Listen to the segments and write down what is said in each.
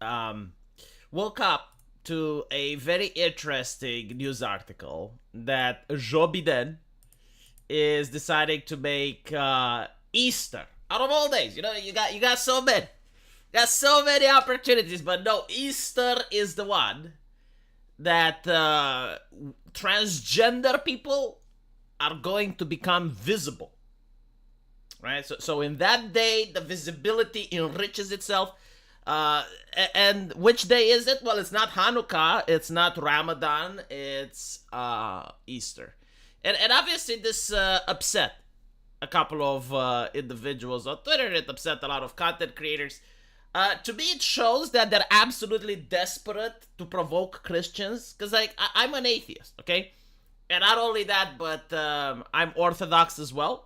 um, woke up to a very interesting news article that Joe Biden is deciding to make Easter out of all days. You got so many opportunities, but no, Easter is the one that transgender people are going to become visible, right? So in that day, the visibility enriches itself. Uh, and which day is it? Well, it's not Hanukkah, it's not Ramadan, it's Easter. And obviously, this upset a couple of individuals on Twitter. It upset a lot of content creators. To me, it shows that they're absolutely desperate to provoke Christians. Because, like, I'm an atheist, okay? And not only that, but I'm Orthodox as well.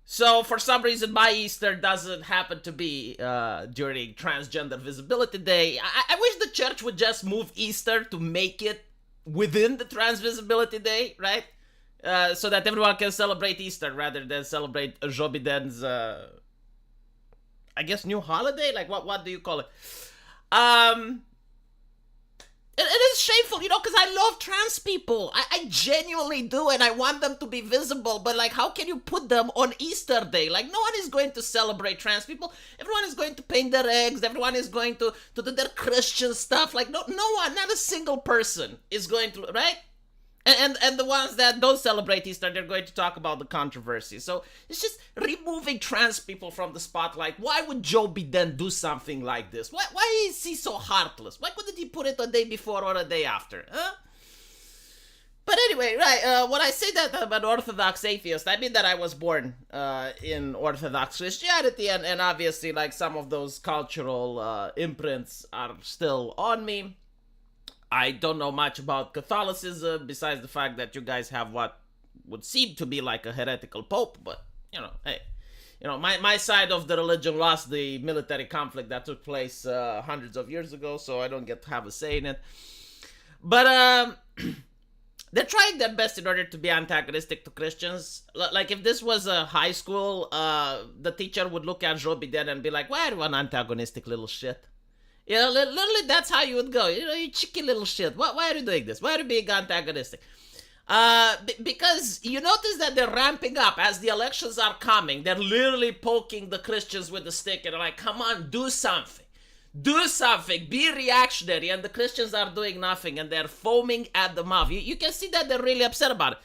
So, for some reason, my Easter doesn't happen to be during Transgender Visibility Day. I wish the church would just move Easter to make it within the Trans Visibility Day, right? So that everyone can celebrate Easter rather than celebrate Joe Biden's, I guess, new holiday. Like, what do you call it? Um, it is shameful, because I love trans people. I genuinely do, and I want them to be visible. But, like, how can you put them on Easter Day? Like, no one is going to celebrate trans people. Everyone is going to paint their eggs. Everyone is going to do their Christian stuff. Like, no one, not a single person is going to, right? And the ones that don't celebrate Easter, they're going to talk about the controversy. So it's just removing trans people from the spotlight. Why would Joe Biden do something like this? Why is he so heartless? Why couldn't he put it a day before or a day after? Huh? But anyway, right, when I say that I'm an Orthodox atheist, I mean that I was born in Orthodox Christianity, and obviously, like, some of those cultural imprints are still on me. I don't know much about Catholicism besides the fact that you guys have what would seem to be like a heretical pope, but hey, my side of the religion lost the military conflict that took place hundreds of years ago, so I don't get to have a say in it. But they're trying their best in order to be antagonistic to Christians. Like, if this was a high school, the teacher would look at Joe Biden and be like, "Why are you an antagonistic little shit?" Literally, that's how you would go. You cheeky little shit. Why are you doing this? Why are you being antagonistic? Because you notice that they're ramping up as the elections are coming. They're literally poking the Christians with the stick and they're like, "Come on, do something. Do something. Be reactionary." And the Christians are doing nothing and they're foaming at the mouth. You can see that they're really upset about it.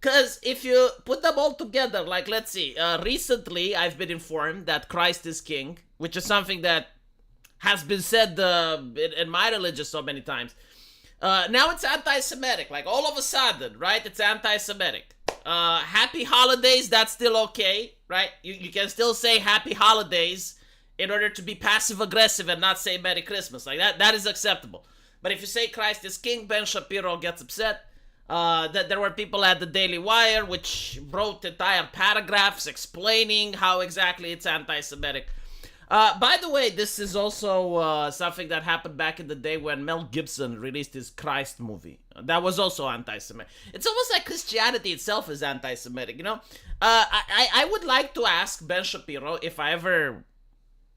Because if you put them all together, like, let's see, recently I've been informed that Christ is king, which is something that has been said in my religion so many times. Now it's anti-Semitic. Like, all of a sudden, right? It's anti-Semitic. Happy holidays, that's still okay, right? You can still say happy holidays in order to be passive-aggressive and not say Merry Christmas. Like, that is acceptable. But if you say Christ is king, Ben Shapiro gets upset. That there were people at the Daily Wire which wrote entire paragraphs explaining how exactly it's anti-Semitic. By the way, this is also something that happened back in the day when Mel Gibson released his Christ movie. That was also anti-Semitic. It's almost like Christianity itself is anti-Semitic, I would like to ask Ben Shapiro if I ever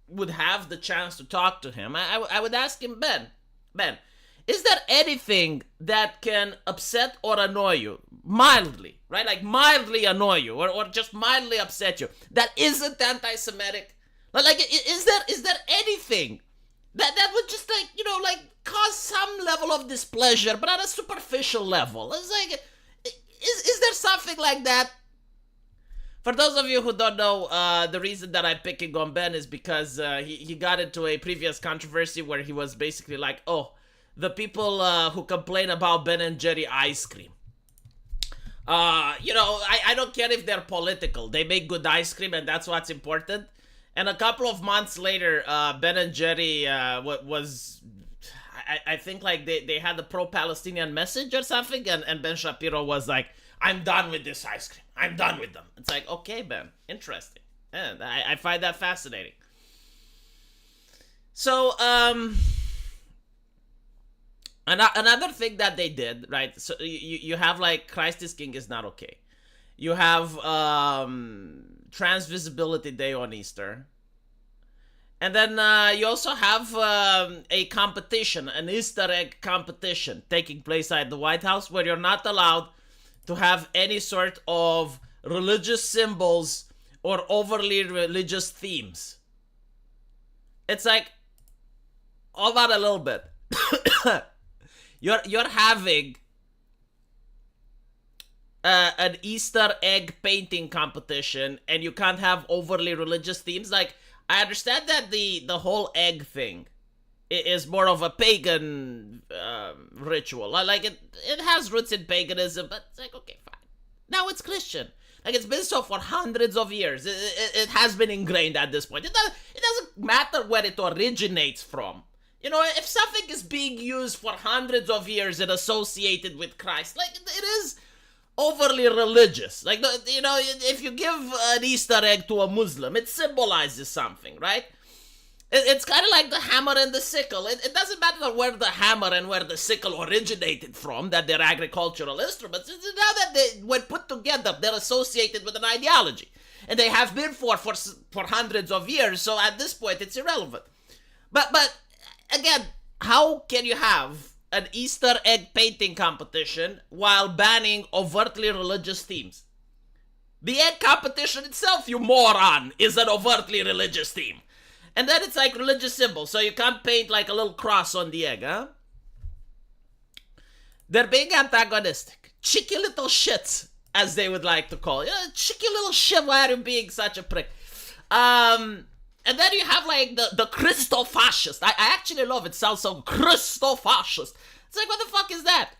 would have the chance to talk to him. I would ask him, Ben, is there anything that can upset or annoy you? Mildly, right? Like, mildly annoy you or just mildly upset you that isn't anti-Semitic? Like, is there anything that would just, like cause some level of displeasure, but on a superficial level? It's like, is there something like that? For those of you who don't know, the reason that I'm picking on Ben is because he got into a previous controversy where he was basically like, "Oh, the people who complain about Ben and Jerry ice cream. I don't care if they're political. They make good ice cream, and that's what's important." And a couple of months later, Ben and Jerry was, I think, like, they had a pro-Palestinian message or something, and Ben Shapiro was like, "I'm done with this ice cream. I'm done with them." It's like, okay, Ben, interesting. And I find that fascinating. So, another thing that they did, right? So you have, like, Christ is King is not okay. You have Trans Visibility Day on Easter. And then you also have a competition, an Easter egg competition taking place at the White House, where you're not allowed to have any sort of religious symbols or overly religious themes. It's like, hold on a little bit. You're having an Easter egg painting competition, and you can't have overly religious themes. Like, I understand that the whole egg thing is more of a pagan ritual. Like, it has roots in paganism, but it's like, okay, fine. Now it's Christian. Like, it's been so for hundreds of years. It has been ingrained at this point. It doesn't matter where it originates from. You know, if something is being used for hundreds of years and associated with Christ, like, it is overly religious. Like, you know, if you give an Easter egg to a Muslim, it symbolizes something, right? It's kind of like the hammer and the sickle. It doesn't matter where the hammer and where the sickle originated from, that they're agricultural instruments. It's now that when put together, they're associated with an ideology. And they have been for hundreds of years, so at this point, it's irrelevant. But again, how can you have an Easter egg painting competition while banning overtly religious themes? The egg competition itself, you moron, is an overtly religious theme. And then it's like religious symbols, so you can't paint like a little cross on the egg, huh? They're being antagonistic. Cheeky little shits, as they would like to call it. Cheeky little shit, why are you being such a prick? And then you have like the Christo-fascist. I actually love it. It sounds so Christo-fascist. It's like, what the fuck is that?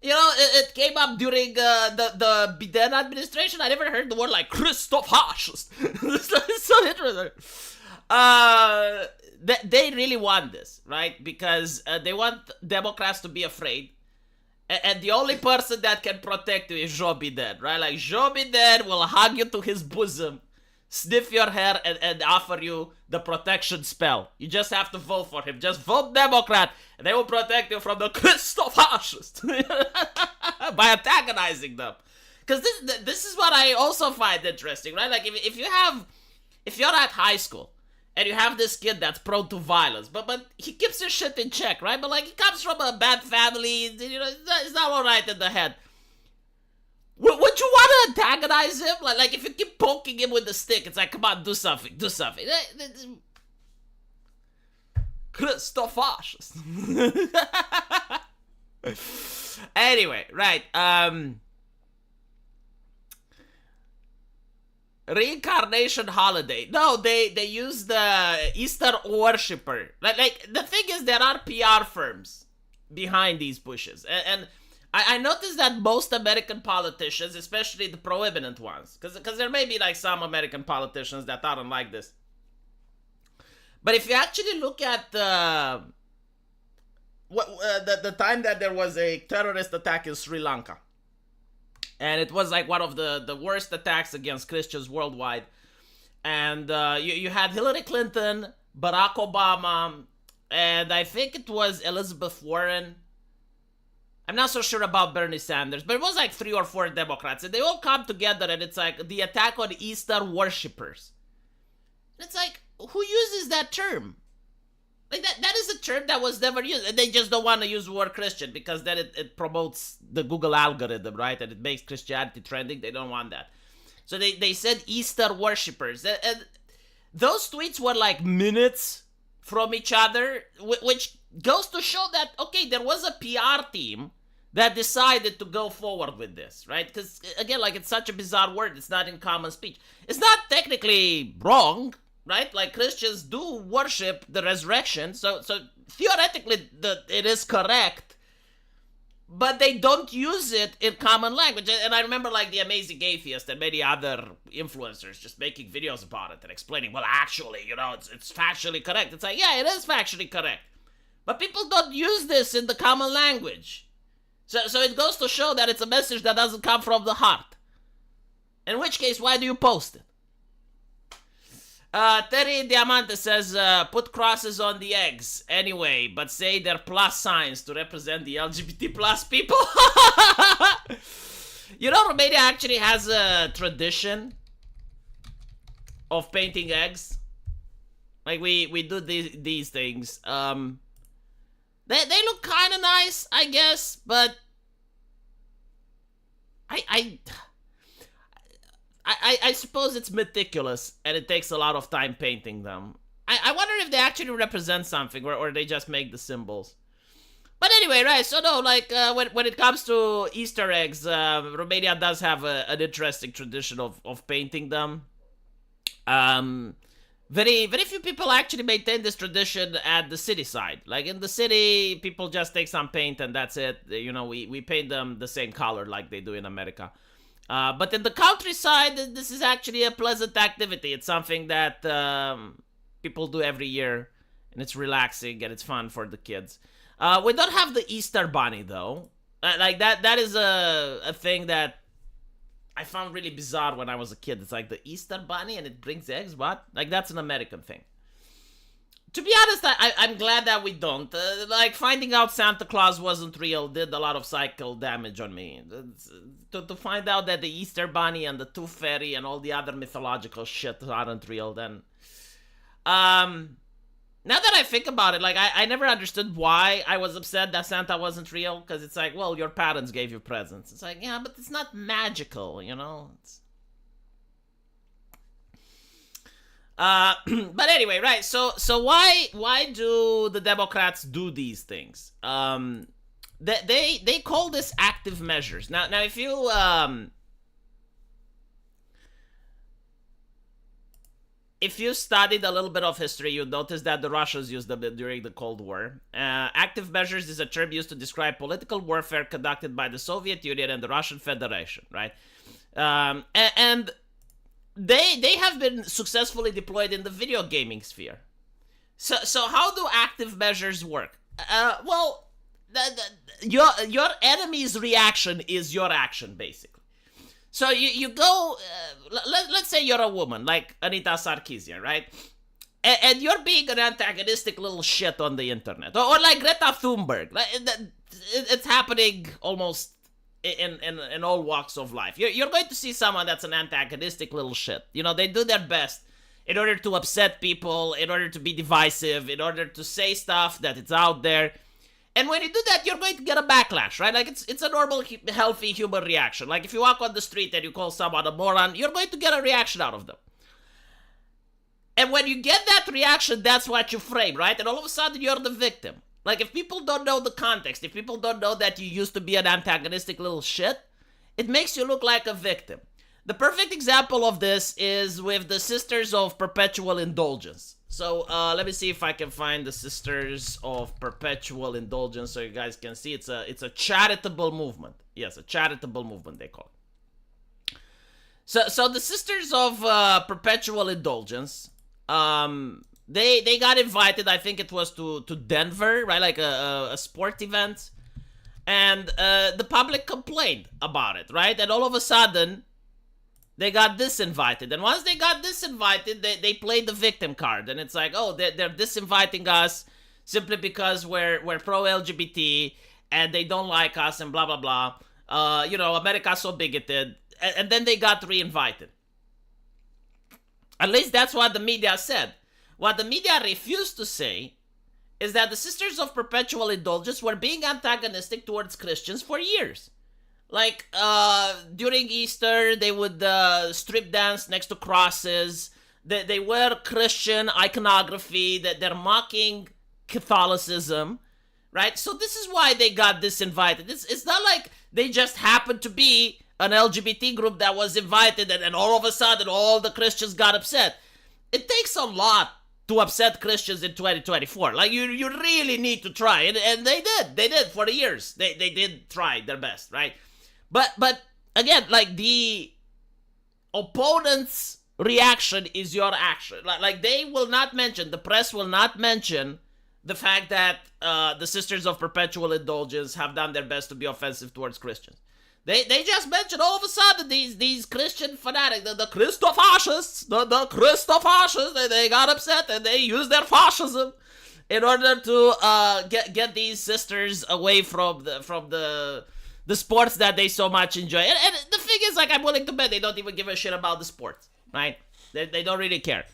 You know, it came up during the Biden administration. I never heard the word like Christo-fascist. It's so interesting. They really want this, right? Because they want Democrats to be afraid. And the only person that can protect you is Joe Biden, right? Like, Joe Biden will hug you to his bosom, sniff your hair, and offer you the protection spell. You just have to vote for him. Just vote Democrat, and they will protect you from the Christo-fascists by antagonizing them. Because this is what I also find interesting, right? Like, if you're at high school, and you have this kid that's prone to violence, but he keeps his shit in check, right? But like, he comes from a bad family, you know, he's not all right in the head. Would you want to antagonize him? Like if you keep poking him with the stick, it's like, come on, do something. Christo-fascist. Anyway, right. Reincarnation holiday. No, they use the Easter worshipper. Like the thing is, there are PR firms behind these pushes, and I noticed that most American politicians, especially the prominent ones, because there may be like some American politicians that aren't like this. But if you actually look at the time that there was a terrorist attack in Sri Lanka, and it was like one of the worst attacks against Christians worldwide. And you had Hillary Clinton, Barack Obama, and I think it was Elizabeth Warren. I'm not so sure about Bernie Sanders, but it was like 3 or 4 Democrats. And they all come together, and it's like the attack on Easter worshippers. And it's like, who uses that term? Like, that is a term that was never used. And they just don't want to use the word Christian because then it promotes the Google algorithm, right? And it makes Christianity trending. They don't want that. So they said Easter worshippers. And those tweets were like minutes from each other, which goes to show that, okay, there was a PR team that decided to go forward with this, right? Because, again, like, it's such a bizarre word. It's not in common speech. It's not technically wrong, right? Like, Christians do worship the resurrection, so theoretically it is correct, but they don't use it in common language. And I remember, like, The Amazing Atheist and many other influencers just making videos about it and explaining, well, actually, you know, it's factually correct. It's like, yeah, it is factually correct, but people don't use this in the common language. So it goes to show that it's a message that doesn't come from the heart. In which case, why do you post it? Terry Diamante says, put crosses on the eggs anyway, but say they're plus signs to represent the LGBT plus people. You know, Romania actually has a tradition of painting eggs. Like we do these things. They look kind of nice, I guess, but I suppose it's meticulous and it takes a lot of time painting them. I wonder if they actually represent something or they just make the symbols. But anyway, right, so no, like, when it comes to Easter eggs, Romania does have an interesting tradition of painting them. Very few people actually maintain this tradition at the city side. Like, in the city, people just take some paint and that's it. You know, we paint them the same color like they do in America. But in the countryside, this is actually a pleasant activity. It's something that people do every year, and it's relaxing and it's fun for the kids. We don't have the Easter bunny though. Like that is a thing that I found really bizarre when I was a kid. It's like the Easter bunny and it brings eggs. What? Like that's an American thing. To be honest, I'm glad that we don't. Like finding out Santa Claus wasn't real did a lot of psychical damage on me. To find out that the Easter bunny and the Tooth Fairy and all the other mythological shit aren't real, then now that I think about it, like, I never understood why I was upset that Santa wasn't real, because it's like, well, your parents gave you presents. It's like, yeah, but it's not magical, you know? But anyway, right, so why do the Democrats do these things? They call this active measures. Now if you, if you studied a little bit of history, you'd notice that the Russians used them during the Cold War. Active measures is a term used to describe political warfare conducted by the Soviet Union and the Russian Federation, right? And they have been successfully deployed in the video gaming sphere. So how do active measures work? Well, your enemy's reaction is your action, basically. So you go, let's say you're a woman, like Anita Sarkeesian, right? And you're being an antagonistic little shit on the internet. Or like Greta Thunberg. Like, it's happening almost in all walks of life. You're going to see someone that's an antagonistic little shit. You know, they do their best in order to upset people, in order to be divisive, in order to say stuff that it's out there. And when you do that, you're going to get a backlash, right? Like, it's a normal, healthy human reaction. Like, if you walk on the street and you call someone a moron, you're going to get a reaction out of them. And when you get that reaction, that's what you frame, right? And all of a sudden, you're the victim. Like, if people don't know the context, if people don't know that you used to be an antagonistic little shit, it makes you look like a victim. The perfect example of this is with the Sisters of Perpetual Indulgence. So, let me see if I can find the Sisters of Perpetual Indulgence so you guys can see. It's a charitable movement. Yes, a charitable movement, they call it. So the Sisters of Perpetual Indulgence, they got invited, I think it was to Denver, right? Like a sport event. And the public complained about it, right? And all of a sudden, they got disinvited. And once they got disinvited, they played the victim card. And it's like, oh, they're disinviting us simply because we're pro-LGBT and they don't like us and blah, blah, blah. You know, America's so bigoted. And then they got re-invited. At least that's what the media said. What the media refused to say is that the Sisters of Perpetual Indulgence were being antagonistic towards Christians for years. Like, during Easter, they would strip dance next to crosses. They wear Christian iconography. That they're mocking Catholicism, right? So this is why they got disinvited. It's not like they just happened to be an LGBT group that was invited and all of a sudden all the Christians got upset. It takes a lot to upset Christians in 2024. Like, you really need to try. And they did. They did for years. They did try their best, right? But again, like, the opponent's reaction is your action. Like they will not mention, the press will not mention the fact that the Sisters of Perpetual Indulgence have done their best to be offensive towards Christians. They just mentioned all of a sudden these Christian fanatics, the Christofascists, the Christofascists, they got upset and they used their fascism in order to get these sisters away from the sports that they so much enjoy. And the thing is, like, I'm willing to bet they don't even give a shit about the sports, right? They don't really care.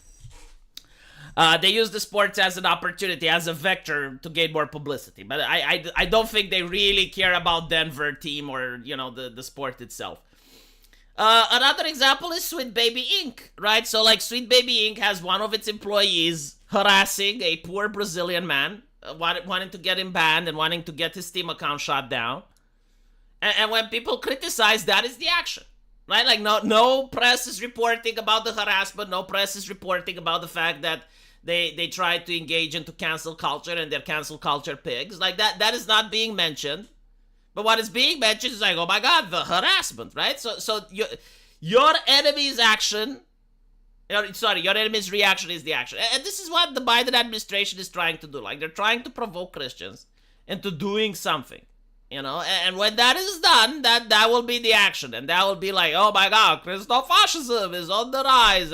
They use the sports as an opportunity, as a vector to gain more publicity. But I don't think they really care about Denver team or, the sport itself. Another example is Sweet Baby Inc., right? So, like, Sweet Baby Inc. has one of its employees harassing a poor Brazilian man, wanting to get him banned and wanting to get his Steam account shut down. And when people criticize, that is the action, right? Like, no press is reporting about the harassment. No press is reporting about the fact that they tried to engage into cancel culture and they're cancel culture pigs. Like, that is not being mentioned. But what is being mentioned is like, oh my God, the harassment, right? So your enemy's action, your enemy's reaction is the action. And this is what the Biden administration is trying to do. Like, they're trying to provoke Christians into doing something, And when that is done, that will be the action. And that will be like, oh my God, Christofascism is on the rise.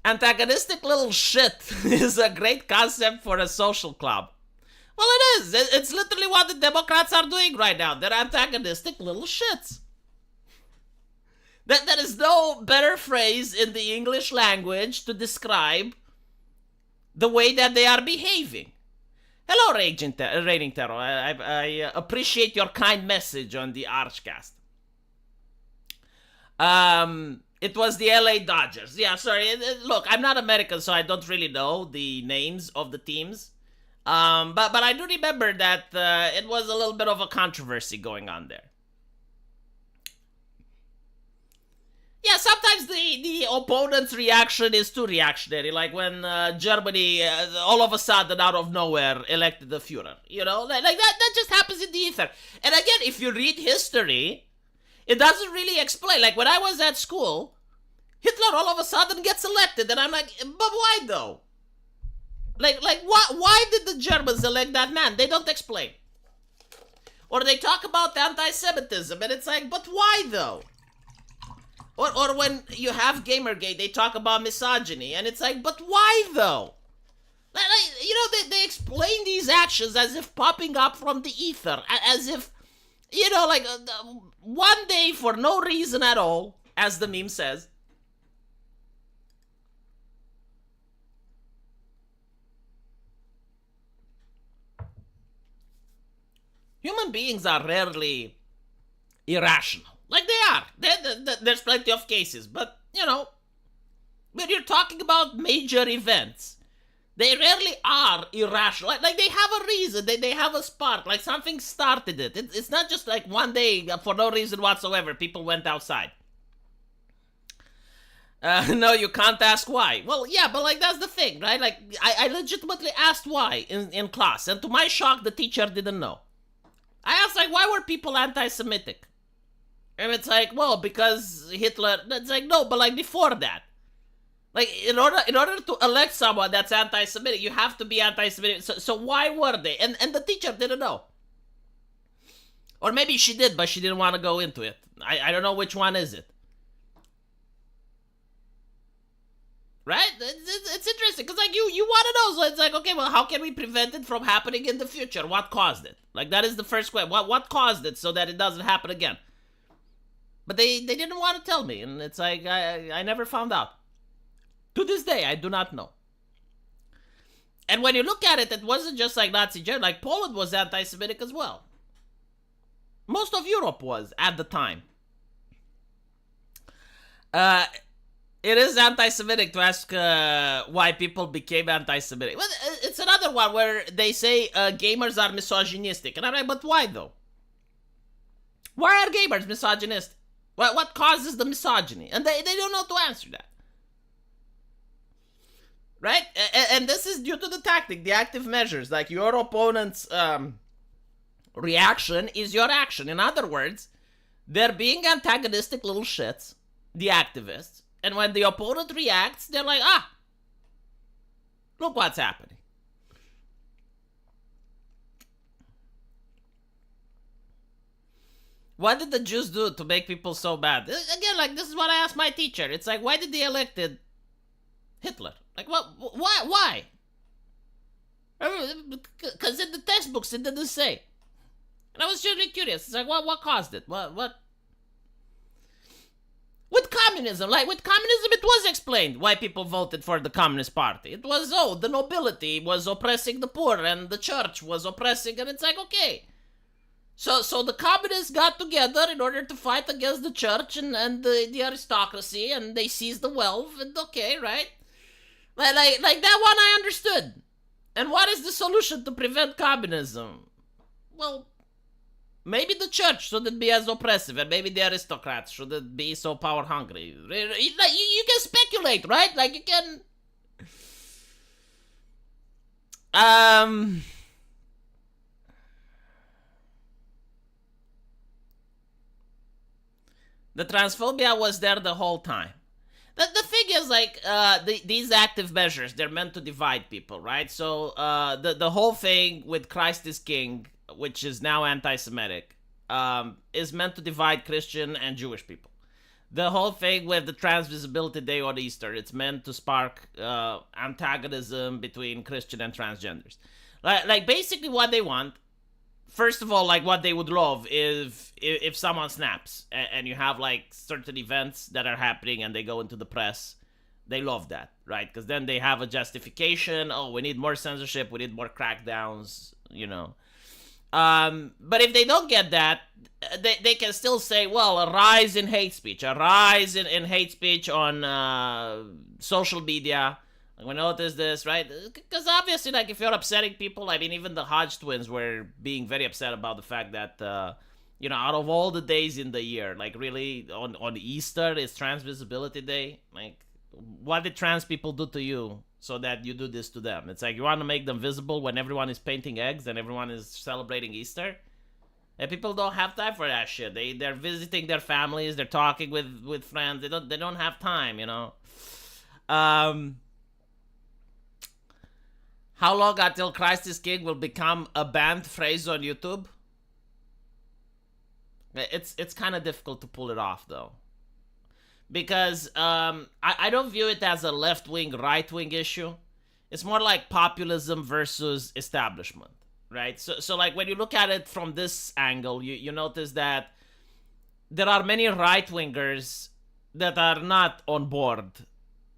Antagonistic little shit is a great concept for a social club. Well, it is. It's literally what the Democrats are doing right now. They're antagonistic little shits. There is no better phrase in the English language to describe the way that they are behaving. Hello, Reigning Terror. I appreciate your kind message on the Archcast. It was the LA Dodgers. Yeah, sorry. Look, I'm not American, so I don't really know the names of the teams. But I do remember that it was a little bit of a controversy going on there. Yeah, sometimes the opponent's reaction is too reactionary. Like when Germany, all of a sudden, out of nowhere, elected the Führer. Like that just happens in the ether. And again, if you read history, it doesn't really explain. Like when I was at school, Hitler all of a sudden gets elected, and I'm like, but why though? Like why did the Germans elect that man? They don't explain. Or they talk about anti-Semitism, and it's like, but why though? Or when you have Gamergate, they talk about misogyny, and it's like, but why though? They explain these actions as if popping up from the ether, as if, one day for no reason at all, as the meme says. Human beings are rarely irrational. Like they are. There's plenty of cases. But, when you're talking about major events, they rarely are irrational. Like they have a reason. They have a spark. Like something started it. It's not just like one day, for no reason whatsoever, people went outside. No, you can't ask why. Well, yeah, but like that's the thing, right? Like I legitimately asked why in class. And to my shock, the teacher didn't know. I asked, like, why were people anti-Semitic? And it's like, well, because Hitler. It's like, no, but like before that. Like, in order to elect someone that's anti-Semitic, you have to be anti-Semitic. So why were they? And the teacher didn't know. Or maybe she did, but she didn't want to go into it. I don't know which one is it. Right? It's interesting, because like you want to know, so it's like, okay, well, how can we prevent it from happening in the future? What caused it? Like, that is the first question. What caused it so that it doesn't happen again? But they didn't want to tell me, and it's like, I never found out. To this day, I do not know. And when you look at it, it wasn't just like Nazi Germany. Like, Poland was anti-Semitic as well. Most of Europe was, at the time. It is anti-Semitic to ask why people became anti-Semitic. Well, it's another one where they say gamers are misogynistic. And I'm like, but why though? Why are gamers misogynistic? What causes the misogyny? And they don't know to answer that. Right? And this is due to the tactic, the active measures. Like your opponent's reaction is your action. In other words, they're being antagonistic little shits, the activists. And when the opponent reacts, they're like, look what's happening. What did the Jews do to make people so bad? Again, like, this is what I asked my teacher. It's like, why did they elected Hitler? Like, what? Why? Because in the textbooks, it didn't say. And I was just really curious. It's like, what caused it? What? With communism. Like with communism, it was explained why people voted for the Communist Party. It was, oh, the nobility was oppressing the poor and the church was oppressing, and it's like, okay. So the communists got together in order to fight against the church and the aristocracy, and they seized the wealth, and okay, right? Like that one I understood. And what is the solution to prevent communism? Well, maybe the church shouldn't be as oppressive, and maybe the aristocrats shouldn't be so power hungry. Like, you can speculate, right? Like you can. The transphobia was there the whole time. The thing is, like, these active measures, they're meant to divide people, right? So the whole thing with Christ is King, which is now anti-Semitic, is meant to divide Christian and Jewish people. The whole thing with the Trans Visibility Day on Easter, it's meant to spark antagonism between Christian and transgenders. Like basically what they want, first of all, like what they would love if someone snaps and you have like certain events that are happening and they go into the press. They love that, right? Because then they have a justification. Oh, we need more censorship. We need more crackdowns, you know. But if they don't get that, they can still say, well, a rise in hate speech, a rise in hate speech on social media. We notice this, right? Because obviously, like, if you're upsetting people, I mean, even the Hodge twins were being very upset about the fact that, you know, out of all the days in the year, like, really, on Easter is Trans Visibility Day. Like, what did trans people do to you so that you do this to them? It's like, you want to make them visible when everyone is painting eggs and everyone is celebrating Easter? And people don't have time for that shit. They're visiting their families, they're talking with friends. They don't have time, you know. How long until Christ is King will become a banned phrase on YouTube? It's kind of difficult to pull it off, though. Because I don't view it as a left-wing, right-wing issue. It's more like populism versus establishment, right? So like, when you look at it from this angle, you notice that there are many right-wingers that are not on board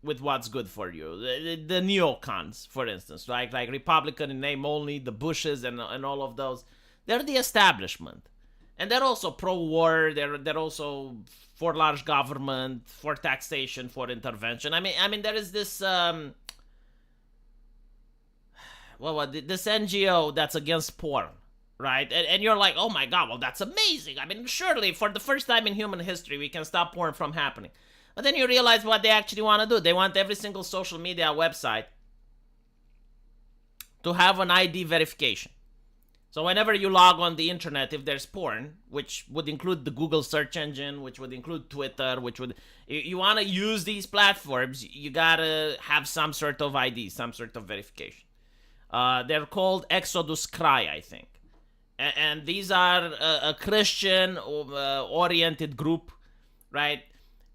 with what's good for you. The neocons, for instance, right? Like Republican in name only, the Bushes and all of those. They're the establishment. And they're also pro-war. They're also for large government, for taxation, for intervention. I mean, there is this this NGO that's against porn, right? And you're like, oh my God, well, that's amazing. I mean, surely for the first time in human history, we can stop porn from happening. But then you realize what they actually want to do. They want every single social media website to have an ID verification. So whenever you log on the internet, if there's porn, which would include the Google search engine, which would include Twitter, you want to use these platforms, you gotta have some sort of ID, some sort of verification. They're called Exodus Cry, I think. And these are a Christian oriented group, right?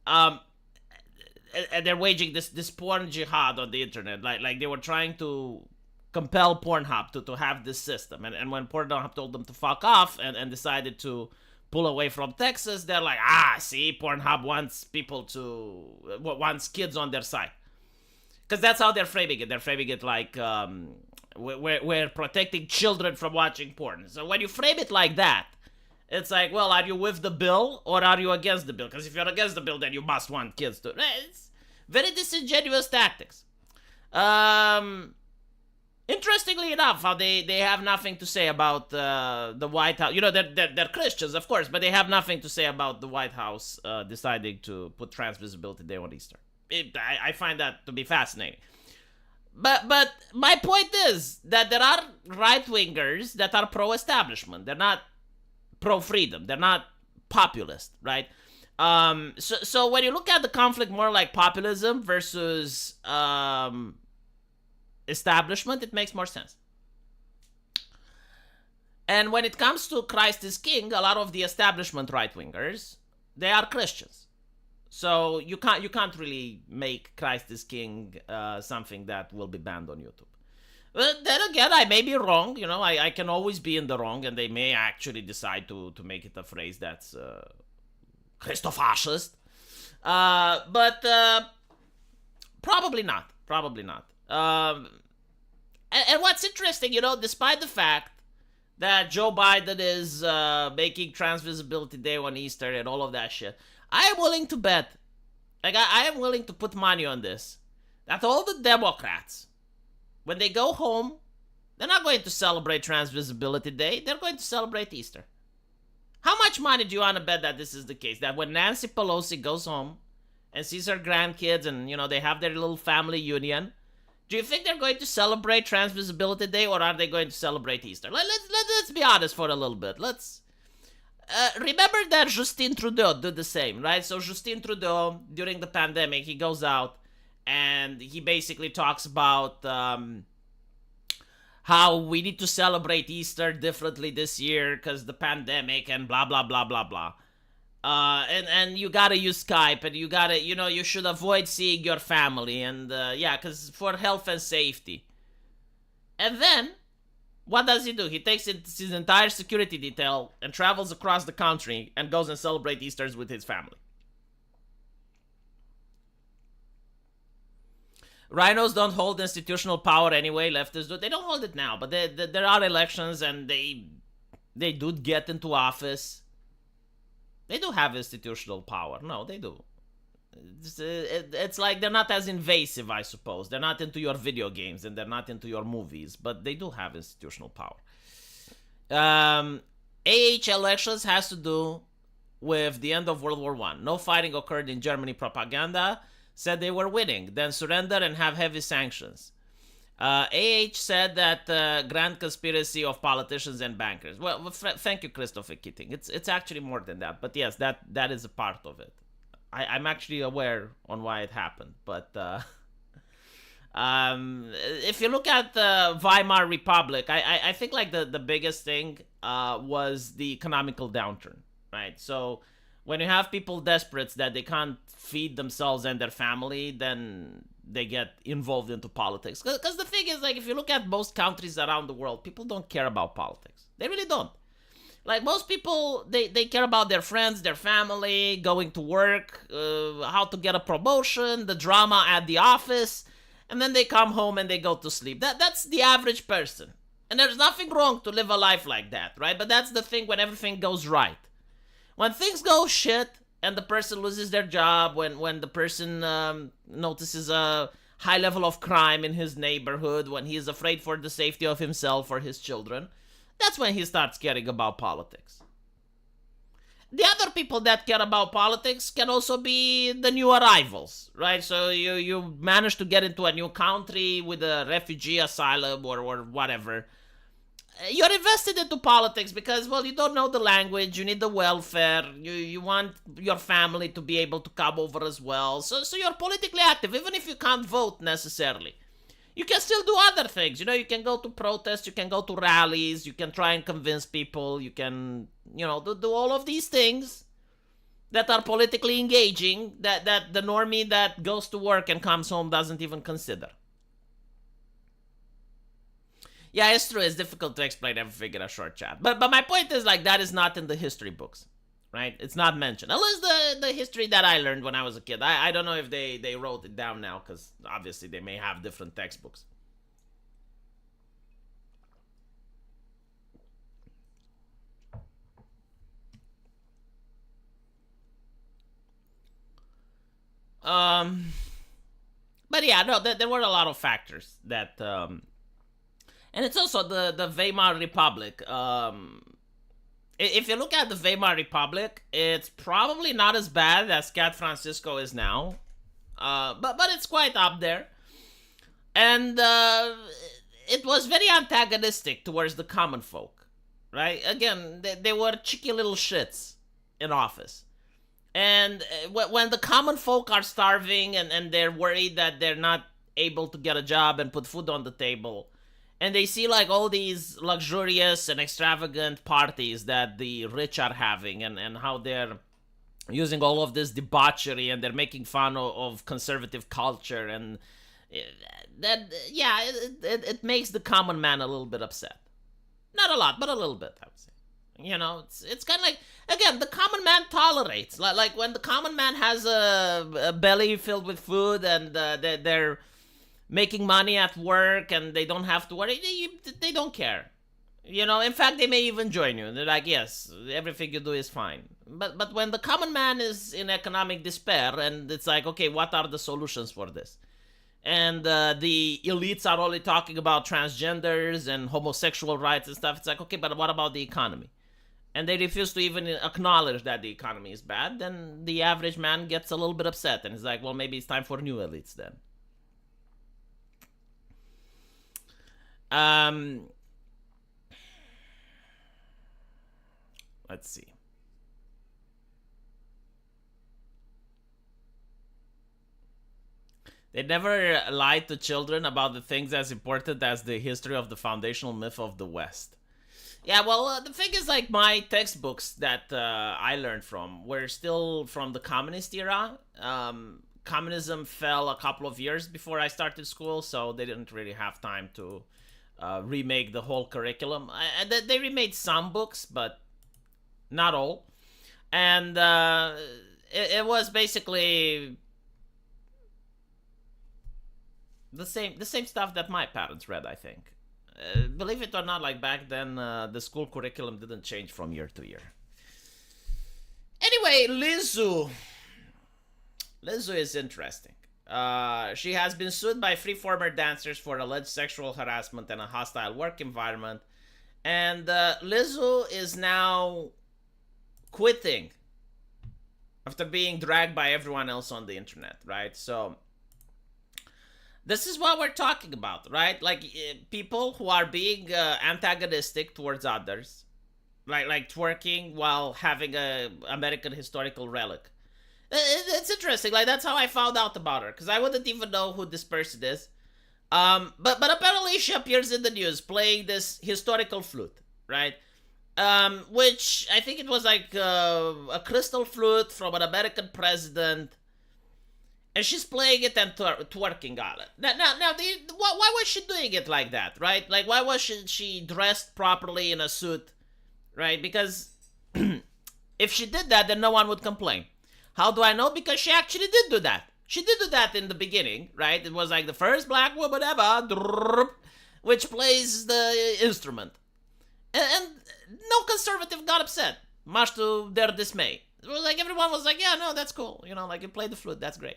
And they're waging this porn jihad on the internet. Like they were trying to compel Pornhub to have this system. And when Pornhub told them to fuck off and decided to pull away from Texas, they're like, see, Pornhub wants kids on their side. Because that's how they're framing it. They're framing it like, we're protecting children from watching porn. So when you frame it like that, it's like, well, are you with the bill or are you against the bill? Because if you're against the bill, then you must want kids to. It's very disingenuous tactics. Interestingly enough, how they have nothing to say about the White House. You know, they're Christians, of course, but they have nothing to say about the White House deciding to put Trans Visibility Day on Easter. I find that to be fascinating. But my point is that there are right-wingers that are pro-establishment. They're not pro-freedom. They're not populist, right? So when you look at the conflict more like populism versus establishment, it makes more sense. And when it comes to Christ is King, a lot of the establishment right-wingers, they are Christians. So you can't really make Christ is King something that will be banned on YouTube. But then again, I may be wrong. You know, I can always be in the wrong, and they may actually decide to make it a phrase that's Christofascist. But probably not. Probably not. And what's interesting, despite the fact that Joe Biden is making Trans Visibility Day on Easter and all of that shit, I am willing to bet, like I am willing to put money on this, that all the Democrats, when they go home, they're not going to celebrate Trans Visibility Day, they're going to celebrate Easter. How much money do you want to bet that this is the case? That when Nancy Pelosi goes home and sees her grandkids and, they have their little family union, do you think they're going to celebrate Trans Visibility Day, or are they going to celebrate Easter? Let's be honest for a little bit. Let's remember that Justin Trudeau did the same, right? So Justin Trudeau, during the pandemic, he goes out and he basically talks about how we need to celebrate Easter differently this year because the pandemic and blah, blah, blah, blah, blah. And you gotta use Skype, and you gotta, you should avoid seeing your family, and because for health and safety. And then, what does he do? He takes his entire security detail and travels across the country and goes and celebrates Easters with his family. Rhinos don't hold institutional power anyway. Leftists do. They don't hold it now, but there are elections, and they do get into office. They do have institutional power. No, they do. It's like they're not as invasive, I suppose. They're not into your video games and they're not into your movies, but they do have institutional power. elections has to do with the end of World War I. No fighting occurred in Germany. Propaganda said they were winning, then surrender and have heavy sanctions. said that grand conspiracy of politicians and bankers. Well, thank you, Christopher Keating. It's actually more than that, but yes, that is a part of it. I'm actually aware on why it happened, but if you look at the Weimar Republic, I think like the biggest thing was the economical downturn, right? So when you have people desperate that they can't feed themselves and their family, then they get involved into politics. Because the thing is, like, if you look at most countries around the world, people don't care about politics. They really don't. Like, most people, they care about their friends, their family, going to work, how to get a promotion, the drama at the office, and then they come home and they go to sleep. That's the average person. And there's nothing wrong to live a life like that, right? But that's the thing when everything goes right. When things go shit, and the person loses their job, when the person notices a high level of crime in his neighborhood, when he is afraid for the safety of himself or his children, that's when he starts caring about politics. The other people that care about politics can also be the new arrivals, right? So you manage to get into a new country with a refugee asylum or whatever. You're invested into politics because, well, you don't know the language, you need the welfare, you want your family to be able to come over as well. So you're politically active, even if you can't vote necessarily. You can still do other things. You can go to protests, you can go to rallies, you can try and convince people, you can, do all of these things that are politically engaging that the normie that goes to work and comes home doesn't even consider. Yeah, it's true. It's difficult to explain everything in a short chat. But my point is, like, that is not in the history books, right? It's not mentioned. Unless the history that I learned when I was a kid. I don't know if they wrote it down now, because obviously they may have different textbooks. But yeah, no, there were a lot of factors that... And it's also the Weimar Republic. If you look at the Weimar Republic, it's probably not as bad as Cat Francisco is now. But it's quite up there. And it was very antagonistic towards the common folk. Right? Again, they were cheeky little shits in office. And when the common folk are starving and they're worried that they're not able to get a job and put food on the table... And they see like all these luxurious and extravagant parties that the rich are having and how they're using all of this debauchery and they're making fun of conservative culture. And it makes the common man a little bit upset. Not a lot, but a little bit, I would say. It's kind of like, again, the common man tolerates. Like when the common man has a belly filled with food, and they're making money at work and they don't have to worry, they don't care. In fact, they may even join you. They're like, yes, everything you do is fine. But when the common man is in economic despair, and it's like, okay, what are the solutions for this? And the elites are only talking about transgenders and homosexual rights and stuff. It's like, okay, but what about the economy? And they refuse to even acknowledge that the economy is bad. Then the average man gets a little bit upset, and he's like, well, maybe it's time for new elites then. Let's see. They never lied to children about the things as important as the history of the foundational myth of the West. Yeah, well, the thing is, like, my textbooks that I learned from were still from the communist era. Communism fell a couple of years before I started school, so they didn't really have time to remake the whole curriculum. They remade some books, but not all. And it was basically the same stuff that my parents read, I think. Believe it or not, like back then, the school curriculum didn't change from year to year. Anyway, Lizzo is interesting. She has been sued by 3 former dancers for alleged sexual harassment and a hostile work environment. And Lizzo is now quitting after being dragged by everyone else on the internet, right? So this is what we're talking about, right? Like, people who are being antagonistic towards others, like twerking while having a American historical relic. It's interesting. Like, that's how I found out about her, because I wouldn't even know who this person is. But apparently she appears in the news playing this historical flute, right? Which I think it was like a crystal flute from an American president. And she's playing it and twerking on it. Now, why was she doing it like that, right? Like, why was she dressed properly in a suit, right? Because if she did that, then no one would complain. How do I know? Because she actually did do that. She did do that in the beginning, right? It was like the first black woman ever, which plays the instrument. And no conservative got upset, much to their dismay. It was like, everyone was like, yeah, no, that's cool. Like, you play the flute, that's great.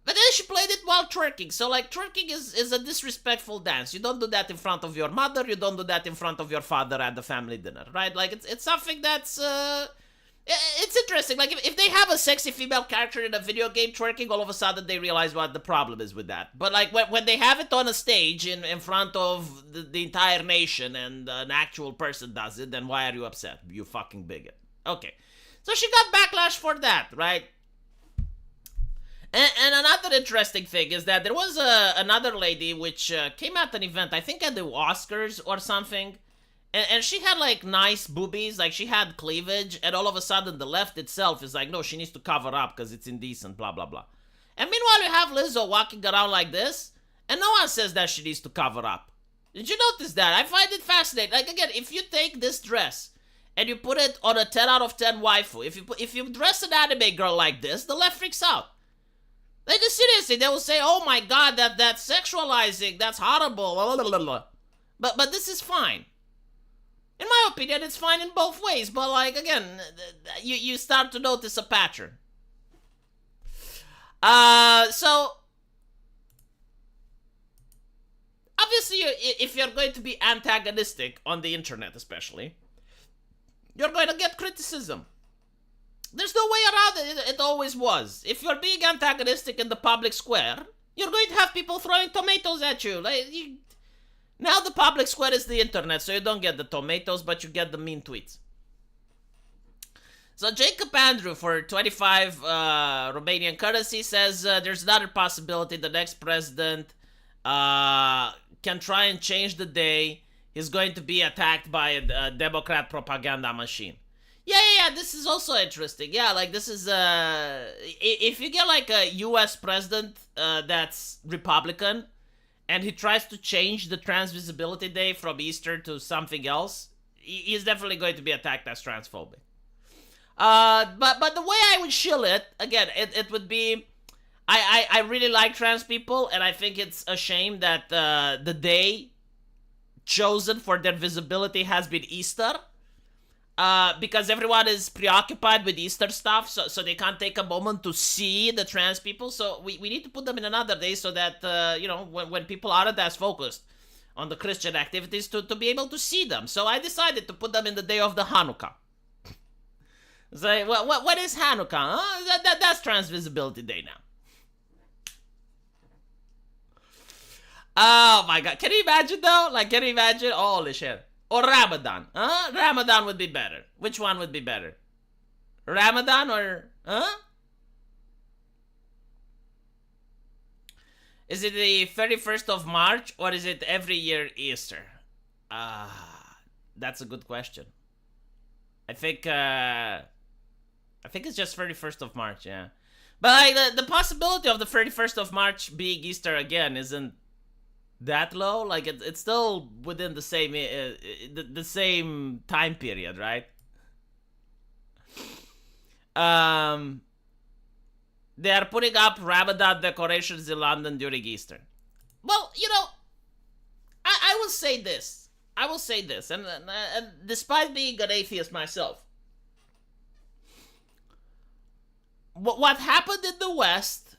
But then she played it while twerking. So, like, twerking is a disrespectful dance. You don't do that in front of your mother. You don't do that in front of your father at the family dinner, right? Like, it's something that's, it's interesting. Like, if they have a sexy female character in a video game twerking, all of a sudden they realize what the problem is with that. But, like, when they have it on a stage in front of the entire nation and an actual person does it, then why are you upset? You fucking bigot. Okay. So she got backlash for that, right? And another interesting thing is that there was another lady which came at an event, I think at the Oscars or something, and she had like nice boobies, like she had cleavage, and all of a sudden the left itself is like, no, she needs to cover up because it's indecent, blah, blah, blah. And meanwhile you have Lizzo walking around like this, and no one says that she needs to cover up. Did you notice that? I find it fascinating. Like, again, if you take this dress and you put it on a 10 out of 10 waifu, if you dress an anime girl like this, the left freaks out. Like, seriously, they will say, oh my god, that's sexualizing, that's horrible, blah, blah, blah, blah. But this is fine. In my opinion, it's fine in both ways, but, like, again, you start to notice a pattern. So, obviously, if you're going to be antagonistic on the internet, especially, you're going to get criticism. There's no way around it. It always was. If you're being antagonistic in the public square, you're going to have people throwing tomatoes at you. Now the public square is the internet, so you don't get the tomatoes, but you get the mean tweets. So Jacob Andrew, for 25 Romanian currency, says there's another possibility the next president can try and change the day. He's going to be attacked by a Democrat propaganda machine. Yeah, this is also interesting. Yeah, like, this is, if you get, like, a U.S. president that's Republican, and he tries to change the Trans Visibility Day from Easter to something else, he's definitely going to be attacked as transphobic. But the way I would shill it, again, it would be, I really like trans people, and I think it's a shame that the day chosen for their visibility has been Easter. Because everyone is preoccupied with Easter stuff, so they can't take a moment to see the trans people. So we need to put them in another day so that, when people aren't as focused on the Christian activities to be able to see them. So I decided to put them in the day of the Hanukkah. So, what is Hanukkah? Huh? That's Trans Visibility Day now. Oh my god. Can you imagine though? Can you imagine? Holy shit. Or Ramadan. Huh? Ramadan would be better. Which one would be better? Ramadan or... Huh? Is it the 31st of March or is it every year Easter? That's a good question. I think it's just 31st of March, yeah. But the possibility of the 31st of March being Easter again isn't that low. It's still within the same time period, right? They are putting up Ramadan decorations in London during Easter. Well, I will say this. And despite being an atheist myself, what happened in the West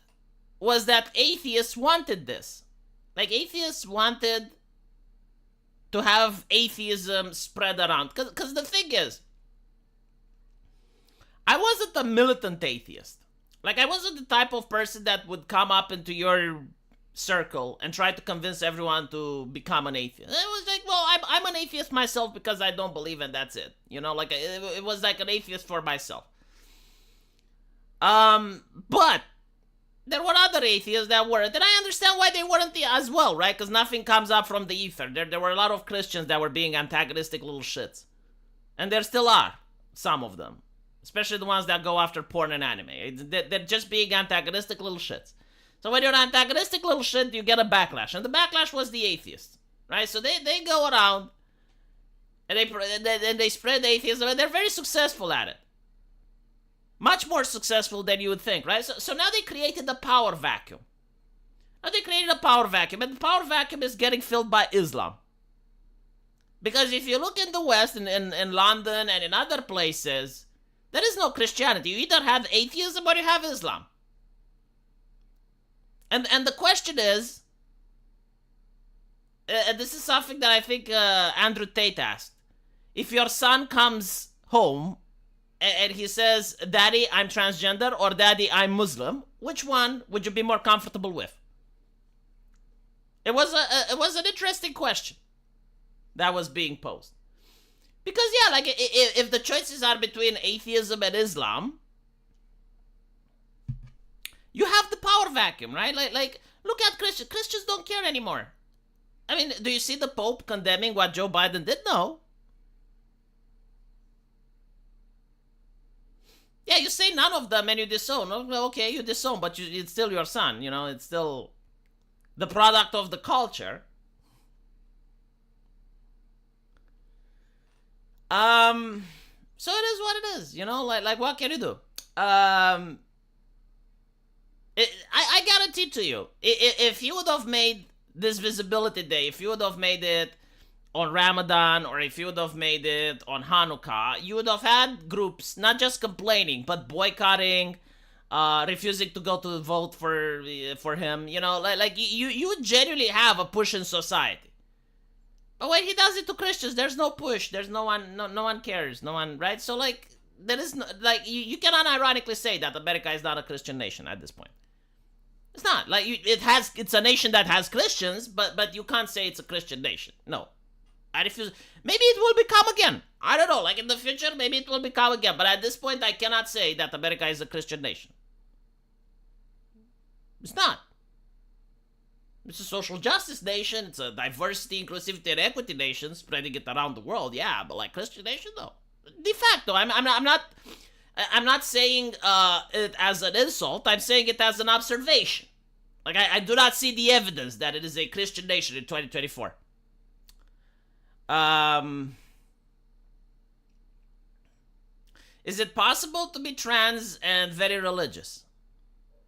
was that atheists wanted this. Atheists wanted to have atheism spread around. Because the thing is, I wasn't a militant atheist. I wasn't the type of person that would come up into your circle and try to convince everyone to become an atheist. It was I'm an atheist myself because I don't believe, and that's it. It was like an atheist for myself. But there were other atheists that weren't, and I understand why they weren't as well, right? Because nothing comes up from the ether. There were a lot of Christians that were being antagonistic little shits. And there still are, some of them. Especially the ones that go after porn and anime. They're just being antagonistic little shits. So when you're an antagonistic little shit, you get a backlash. And the backlash was the atheists, right? So they go around, and they spread atheism, and they're very successful at it. Much more successful than you would think, right? So now they created a power vacuum. And the power vacuum is getting filled by Islam. Because if you look in the West, in London and in other places, there is no Christianity. You either have atheism or you have Islam. And the question is, and this is something that I think Andrew Tate asked. If your son comes home and he says, "Daddy, I'm transgender," or "Daddy, I'm Muslim," which one would you be more comfortable with? It was an interesting question that was being posed. Because yeah, if the choices are between atheism and Islam, you have the power vacuum, right? Look at Christians. Christians don't care anymore. I mean, do you see the Pope condemning what Joe Biden did? No. Yeah, you say none of them and you disown. Okay, you disown, but it's still your son. It's still the product of the culture. So it is what it is. What can you do? I guarantee to you, if you would have made this Visibility Day, if you would have made it on Ramadan, or if you would have made it on Hanukkah, you would have had groups not just complaining, but boycotting, refusing to go to vote for him. You would genuinely have a push in society. But when he does it to Christians, there's no push. There's no one. No one cares. No one, right? So there is no, you cannot ironically say that America is not a Christian nation at this point. It's not. It's a nation that has Christians, but you can't say it's a Christian nation. No. I refuse. Maybe it will become again. I don't know. In the future, maybe it will become again. But at this point, I cannot say that America is a Christian nation. It's not. It's a social justice nation. It's a diversity, inclusivity, and equity nation, spreading it around the world. Yeah, but Christian nation, no. De facto, I'm not saying it as an insult. I'm saying it as an observation. I do not see the evidence that it is a Christian nation in 2024. Is it possible to be trans and very religious?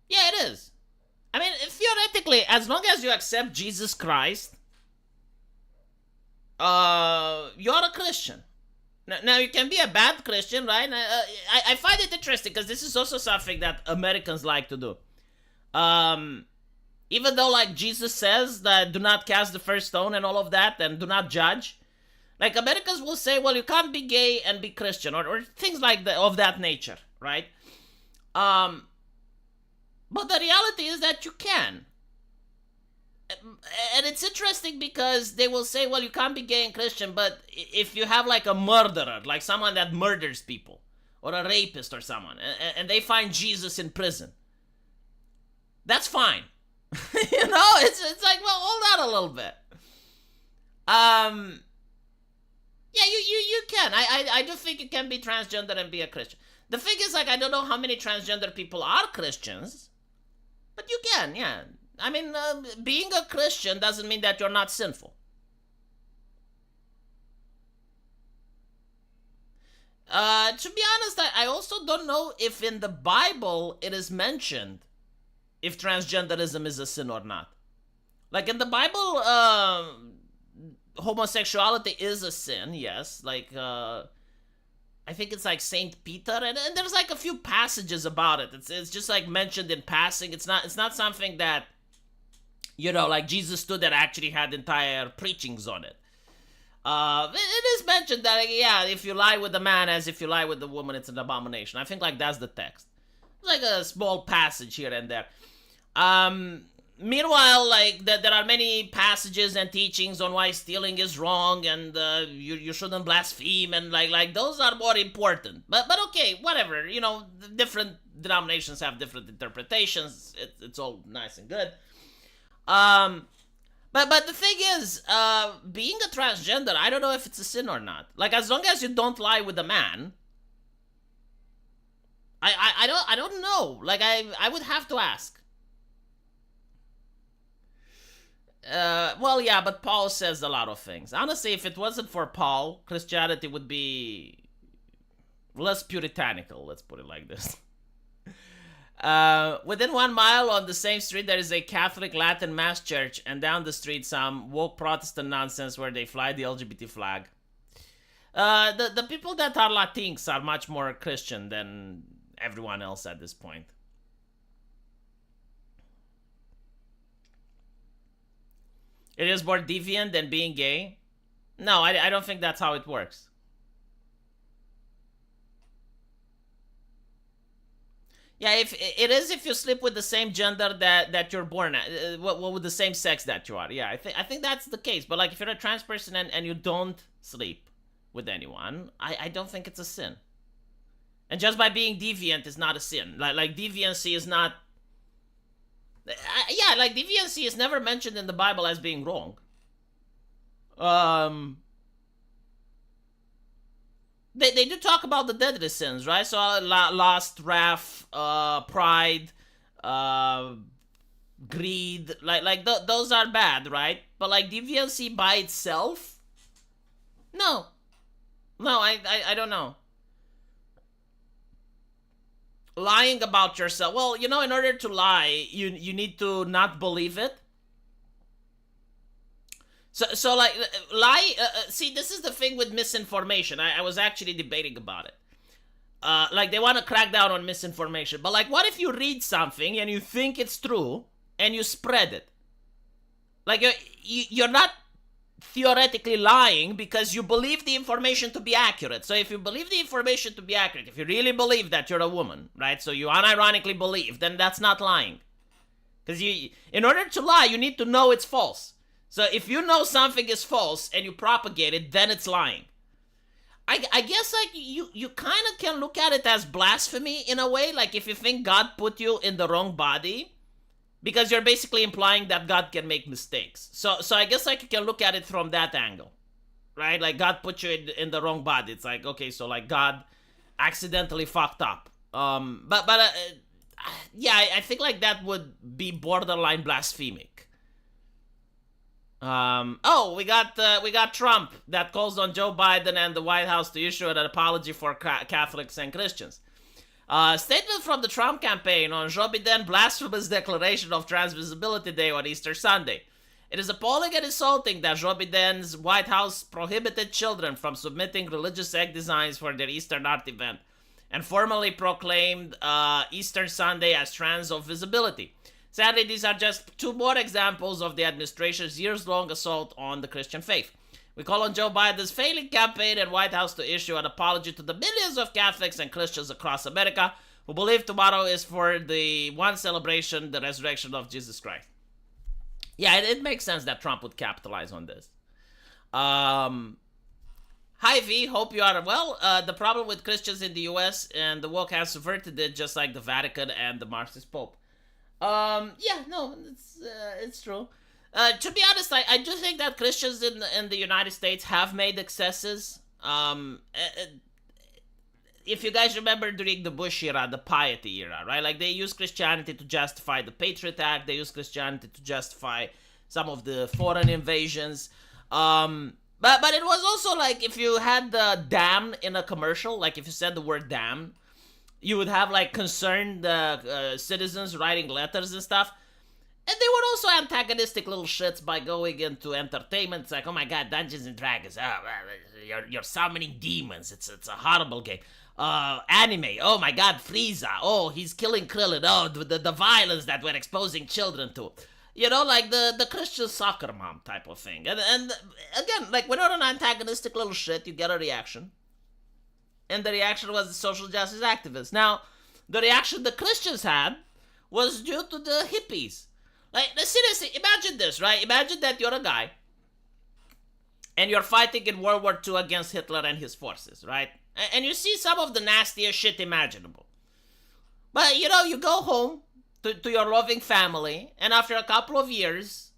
Yeah, it is. I mean, theoretically, as long as you accept Jesus Christ, you're a Christian. Now, you can be a bad Christian, right? I find it interesting because this is also something that Americans like to do. Even though, like, Jesus says that do not cast the first stone and all of that, and do not judge, like, Americans will say, well, you can't be gay and be Christian, or things like that, of that nature, right? But the reality is that you can. And it's interesting because they will say, well, you can't be gay and Christian, but if you have like a murderer, like someone that murders people, or a rapist or someone, and they find Jesus in prison, that's fine. It's like, well, hold on a little bit. Yeah, you can. I do think you can be transgender and be a Christian. The thing is, like, I don't know how many transgender people are Christians, but you can, yeah. I mean, being a Christian doesn't mean that you're not sinful. To be honest, I also don't know if in the Bible it is mentioned if transgenderism is a sin or not. Like, in the Bible, homosexuality is a sin, yes. Like, I think it's like Saint Peter, and there's like a few passages about it. It's just like mentioned in passing. It's not something that, like Jesus stood there actually had entire preachings on it. It is mentioned that, yeah, if you lie with a man as if you lie with a woman, it's an abomination. I think like that's the text. It's like a small passage here and there. Meanwhile, like there are many passages and teachings on why stealing is wrong, and you shouldn't blaspheme, and like those are more important. But okay, whatever. Different denominations have different interpretations. It's all nice and good. But the thing is, being a transgender, I don't know if it's a sin or not. Like, as long as you don't lie with a man, I don't know. Like, I would have to ask. Well, yeah, but Paul says a lot of things. Honestly, if it wasn't for Paul, Christianity would be less puritanical, let's put it like this. Within 1 mile on the same street, there is a Catholic Latin Mass church, and down the street, some woke Protestant nonsense where they fly the LGBT flag. The people that are Latinx are much more Christian than everyone else at this point. It is more deviant than being gay? No, I don't think that's how it works. Yeah, if you sleep with the same gender that you're born at, with the same sex that you are. Yeah, I think that's the case. But like, if you're a trans person and you don't sleep with anyone, I don't think it's a sin. And just by being deviant is not a sin. Like deviancy is not. Yeah, like deviancy is never mentioned in the Bible as being wrong. They do talk about the deadly sins, right? So lust, wrath, pride, greed, those are bad, right? But like deviancy by itself, no, I don't know. Lying about yourself. Well, in order to lie, you need to not believe it. So like, lie, see, this is the thing with misinformation. I was actually debating about it. Like, they want to crack down on misinformation. But, like, what if you read something and you think it's true and you spread it? Like, you're not theoretically lying because you believe the information to be accurate. So if you believe the information to be accurate, if you really believe that you're a woman, right? So you unironically believe, then that's not lying. Because in order to lie, you need to know it's false. So if you know something is false and you propagate it, then it's lying. I guess like you kind of can look at it as blasphemy in a way. Like if you think God put you in the wrong body, because you're basically implying that God can make mistakes. So I guess like you can look at it from that angle, right? Like God put you in the wrong body. It's like, okay, so like God accidentally fucked up. Yeah, I think like that would be borderline blasphemic. We got Trump that calls on Joe Biden and the White House to issue an apology for Catholics and Christians. Statement from the Trump campaign on Joe Biden's blasphemous declaration of Transvisibility Day on Easter Sunday. It is appalling and insulting that Joe Biden's White House prohibited children from submitting religious egg designs for their Easter art event and formally proclaimed Easter Sunday as Trans of Visibility. Sadly, these are just two more examples of the administration's years-long assault on the Christian faith. We call on Joe Biden's failing campaign and White House to issue an apology to the millions of Catholics and Christians across America who believe tomorrow is for the one celebration, the resurrection of Jesus Christ. Yeah, it makes sense that Trump would capitalize on this. Hi V, hope you are well. The problem with Christians in the US and the woke has subverted it just like the Vatican and the Marxist Pope. Yeah, no, it's true. To be honest, I do think that Christians in the United States have made excesses. If you guys remember during the Bush era, the piety era, right? Like they used Christianity to justify the Patriot Act. They used Christianity to justify some of the foreign invasions. But it was also like if you had the damn in a commercial, like if you said the word damn, you would have like concerned citizens writing letters and stuff. And they were also antagonistic little shits by going into entertainment. It's like, oh my god, Dungeons and Dragons. You're summoning demons. It's a horrible game. Anime. Oh my god, Frieza. Oh, he's killing Krillin. Oh, the violence that we're exposing children to. You know, like the Christian soccer mom type of thing. And again, like when you're an antagonistic little shit, you get a reaction. And the reaction was the social justice activists. Now, the reaction the Christians had was due to the hippies. Like, seriously, imagine this, right? Imagine that you're a guy and you're fighting in World War II against Hitler and his forces, right? And you see some of the nastiest shit imaginable. But, you know, you go home to your loving family, and after a couple of years,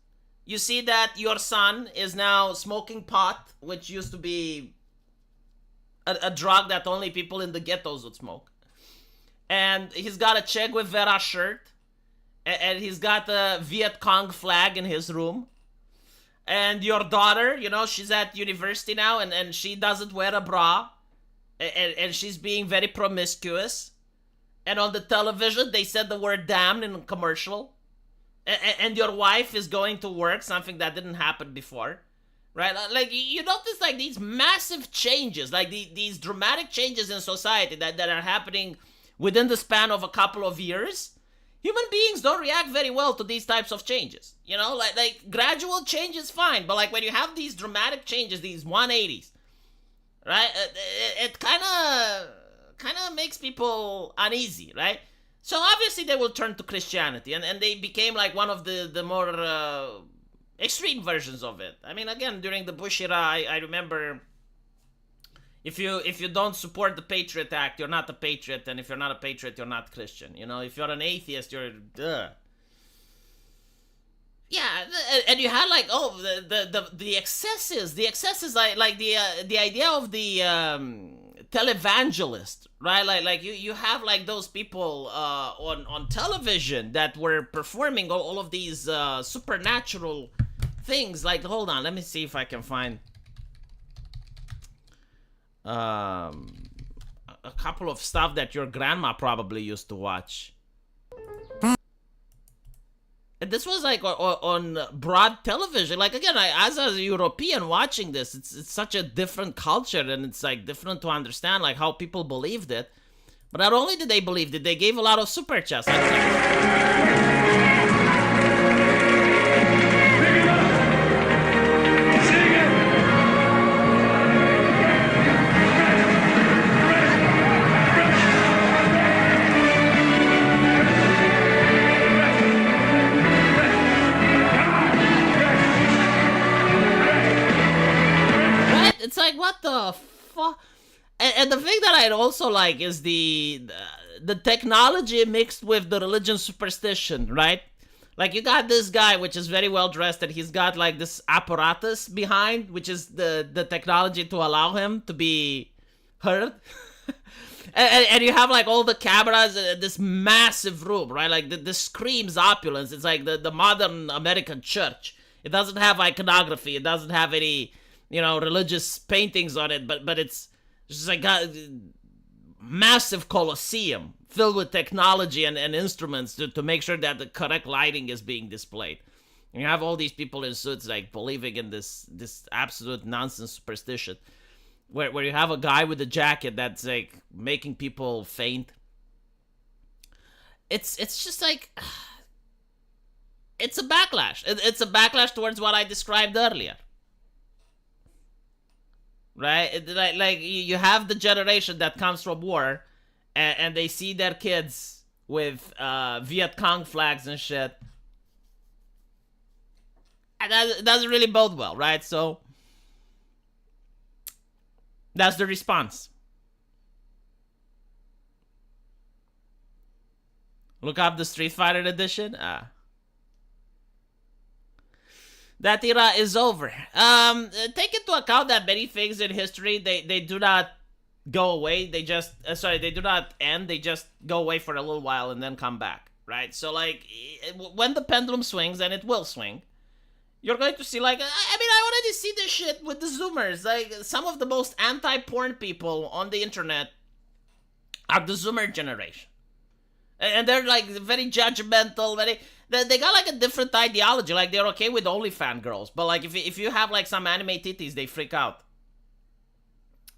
you see that your son is now smoking pot, which used to be a drug that only people in the ghettos would smoke. And he's got a Che Guevara shirt. And he's got a Viet Cong flag in his room. And your daughter, you know, she's at university now and she doesn't wear a bra. And she's being very promiscuous. And on the television, they said the word damn in a commercial. And your wife is going to work, something that didn't happen before. Right? Like, you notice, like, these massive changes, like these dramatic changes in society that are happening within the span of a couple of years. Human beings don't react very well to these types of changes. You know, like gradual change is fine, but like when you have these dramatic changes, these 180s, right? It kind of makes people uneasy, right? So obviously they will turn to Christianity, and they became like one of the more extreme versions of it. I mean, again, during the Bush era, I remember if you don't support the Patriot Act, you're not a patriot, and if you're not a patriot, you're not Christian. You know, if you're an atheist, you're Yeah, and you had like the excesses, like the idea of the televangelist, right? Like you have like those people on television that were performing all of these supernatural things. Like, hold on, let me see if I can find a couple of stuff that your grandma probably used to watch. And this was like on broad television. Like, again, as a European watching this, it's such a different culture, and it's like different to understand like how people believed it. But not only did they believe it, they gave a lot of super chats. It's like, what the fuck? And the thing that I'd also like is the technology mixed with the religion superstition, right? Like, you got this guy, which is very well dressed, and he's got like this apparatus behind, which is the technology to allow him to be heard. and you have like all the cameras in this massive room, right? Like, this screams opulence. It's like the modern American church. It doesn't have iconography. It doesn't have any, religious paintings on it. But it's just like a massive coliseum filled with technology and instruments to make sure that the correct lighting is being displayed. And you have all these people in suits like believing in this absolute nonsense superstition, where you have a guy with a jacket that's like making people faint. It's just like, it's a backlash. It's a backlash towards what I described earlier. Right? Like you have the generation that comes from war, and they see their kids with Viet Cong flags and shit. And that doesn't really bode well, right? So that's the response. Look up the Street Fighter edition. That era is over. Take into account that many things in history, they do not go away. They just, they do not end. They just go away for a little while and then come back, right? So, like, when the pendulum swings, and it will swing, you're going to see, like, I already see this shit with the Zoomers. Like, some of the most anti-porn people on the internet are the Zoomer generation. And they're, like, very judgmental, They got, like, a different ideology. Like, they're okay with OnlyFans girls. But, like, if you have, like, some anime titties, they freak out.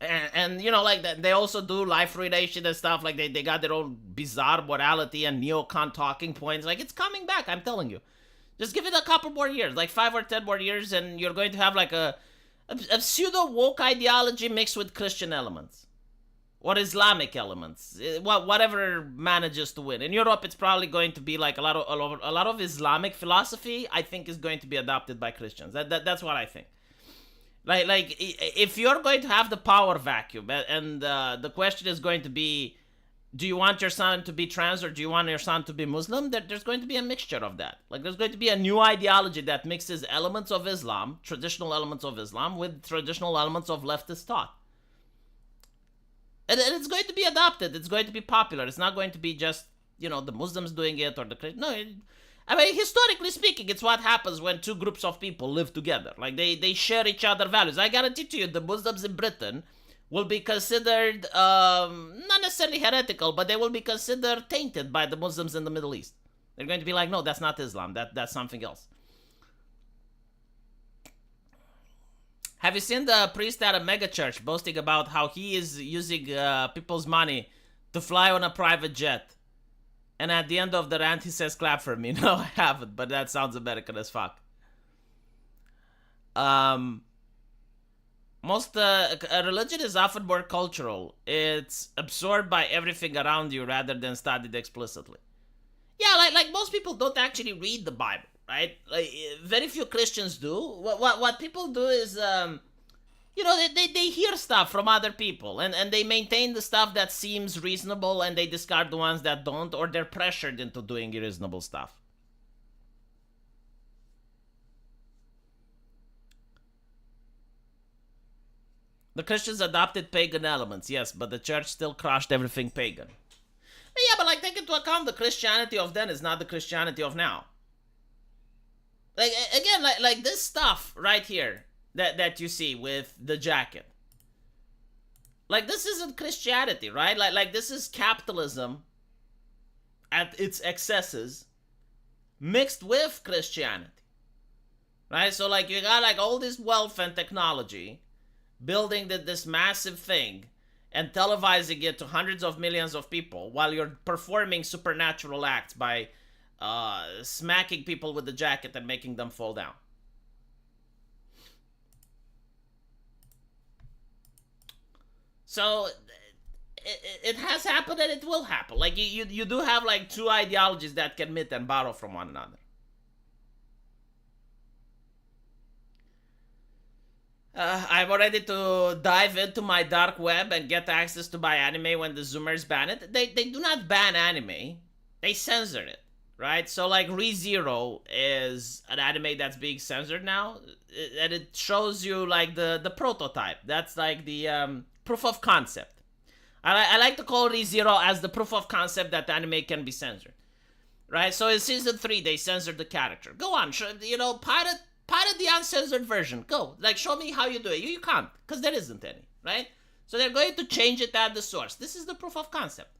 And like, they also do life relation and stuff. Like, they got their own bizarre morality and neocon talking points. Like, it's coming back, I'm telling you. Just give it a couple more years. Like, 5 or 10 more years, and you're going to have, like, a pseudo-woke ideology mixed with Christian elements. Or Islamic elements, whatever manages to win. In Europe, it's probably going to be like a lot of Islamic philosophy. I think is going to be adopted by Christians. That's what I think. Like if you're going to have the power vacuum, and the question is going to be, do you want your son to be trans or do you want your son to be Muslim? There's going to be a mixture of that. Like, there's going to be a new ideology that mixes elements of Islam, traditional elements of Islam, with traditional elements of leftist thought. And it's going to be adopted. It's going to be popular. It's not going to be just, the Muslims doing it or the Christians. No, historically speaking, it's what happens when two groups of people live together. Like, they share each other's values. I guarantee to you, the Muslims in Britain will be considered, not necessarily heretical, but they will be considered tainted by the Muslims in the Middle East. They're going to be like, no, that's not Islam. That's something else. Have you seen the priest at a megachurch boasting about how he is using people's money to fly on a private jet? And at the end of the rant, he says, clap for me. No, I haven't, but that sounds American as fuck. Religion is often more cultural. It's absorbed by everything around you rather than studied explicitly. Yeah, like most people don't actually read the Bible. Right? Like, very few Christians do. What people do is, they hear stuff from other people, and they maintain the stuff that seems reasonable, and they discard the ones that don't, or they're pressured into doing reasonable stuff. The Christians adopted pagan elements, yes, but the church still crushed everything pagan. Yeah, but, like, take into account the Christianity of then is not the Christianity of now. Like, again, like this stuff right here that you see with the jacket. Like, this isn't Christianity, right? Like this is capitalism at its excesses mixed with Christianity. Right? So, like, you got, like, all this wealth and technology building this massive thing and televising it to hundreds of millions of people while you're performing supernatural acts by smacking people with the jacket and making them fall down. So it has happened and it will happen. Like, you do have, like, two ideologies that can meet and borrow from one another. I'm ready to dive into my dark web and get access to my anime when the Zoomers ban it. They do not ban anime. They censor it. Right? So, like, ReZero is an anime that's being censored now, and it shows you, like, the prototype. That's, like, the proof of concept. I like to call ReZero as the proof of concept that the anime can be censored. Right? So, in Season 3, they censored the character. Go on, pirate Pirate the uncensored version. Go. Like, show me how you do it. You can't, because there isn't any, right? So they're going to change it at the source. This is the proof of concept.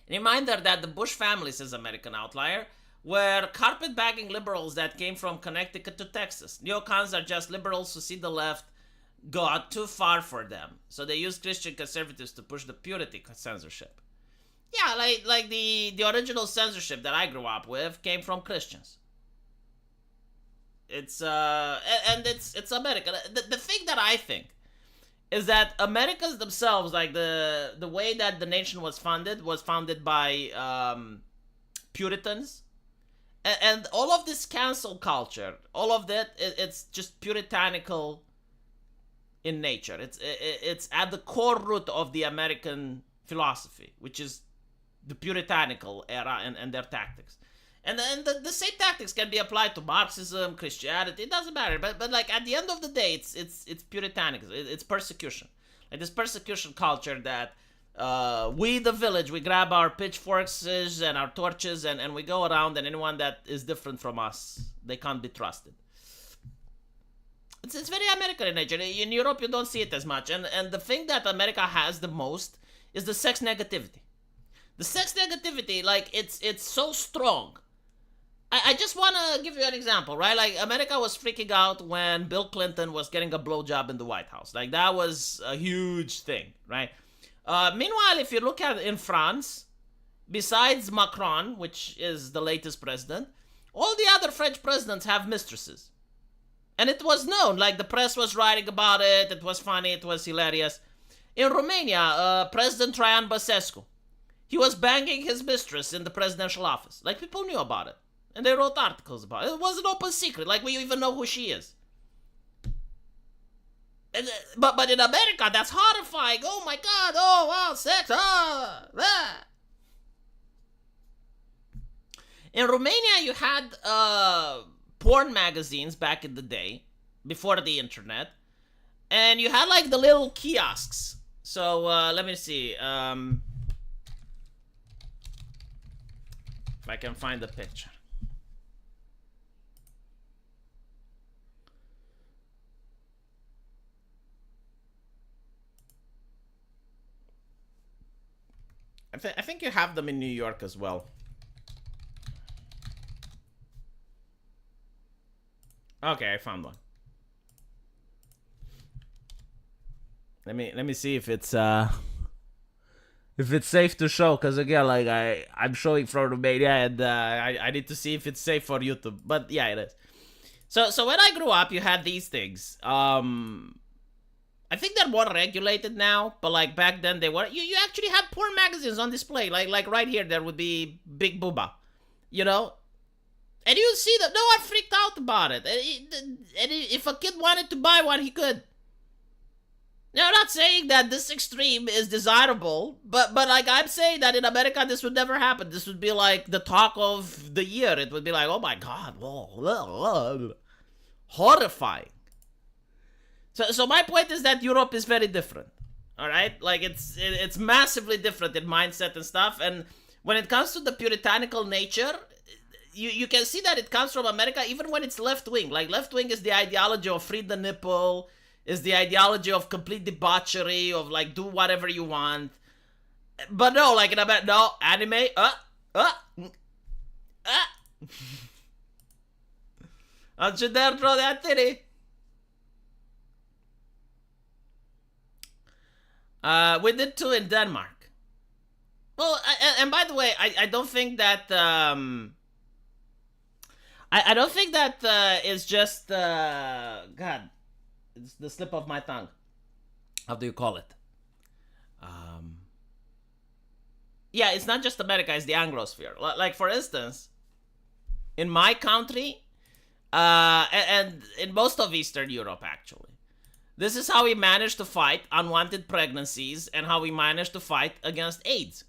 Reminder that the Bush family, says American Outlier, were carpetbagging liberals that came from Connecticut to Texas. Neocons are just liberals who see the left got too far for them. So they use Christian conservatives to push the purity censorship. Yeah, like the original censorship that I grew up with came from Christians. It's it's America. The thing that I think is that Americans themselves, like the way that the nation was founded by Puritans, and all of this cancel culture, all of that, it's just puritanical in nature. It's at the core root of the American philosophy, which is the puritanical era and their tactics. And the same tactics can be applied to Marxism, Christianity. It doesn't matter. But like at the end of the day, it's puritanical. It's persecution. Like this persecution culture that we, the village, we grab our pitchforks and our torches and we go around, and anyone that is different from us, they can't be trusted. It's very American in nature. In Europe, you don't see it as much. And the thing that America has the most is the sex negativity. The sex negativity, like, it's so strong. I just want to give you an example, right? Like, America was freaking out when Bill Clinton was getting a blowjob in the White House. Like, that was a huge thing, right? Meanwhile, if you look at in France, besides Macron, which is the latest president, all the other French presidents have mistresses. And it was known, like the press was writing about it, it was funny, it was hilarious. In Romania, President Traian Băsescu, he was banging his mistress in the presidential office. Like, people knew about it. And they wrote articles about it. It was an open secret. Like, we even know who she is. And, but in America, that's horrifying. Oh my God. Oh, wow, sex. Ah. In Romania, you had porn magazines back in the day, before the internet. And you had, like, the little kiosks. So, let me see. If I can find the picture. I think you have them in New York as well. Okay, I found one. Let me see if it's safe to show, because again, like I'm showing from Romania, and I need to see if it's safe for YouTube. But yeah, it is. So when I grew up, you had these things. I think they're more regulated now, but like back then they were. You actually had porn magazines on display, like right here there would be Big Booba, you know, and you see that no one freaked out about it. And if a kid wanted to buy one, he could. Now, I'm not saying that this extreme is desirable, but like I'm saying that in America this would never happen. This would be like the talk of the year. It would be like, oh my God, whoa, horrifying. So my point is that Europe is very different. All right, like it's massively different in mindset and stuff. And when it comes to the puritanical nature, you can see that it comes from America, even when it's left wing. Like left wing is the ideology of free the nipple, is the ideology of complete debauchery, of like do whatever you want. But no, like in America, no anime. Don't you dare throw that titty. We did too in Denmark. Well, and by the way, I don't think that I don't think that it's just God, it's the slip of my tongue. How do you call it? Yeah, it's not just America; it's the Anglosphere. Like for instance, in my country, and in most of Eastern Europe, actually. This is how we managed to fight unwanted pregnancies and how we managed to fight against AIDS.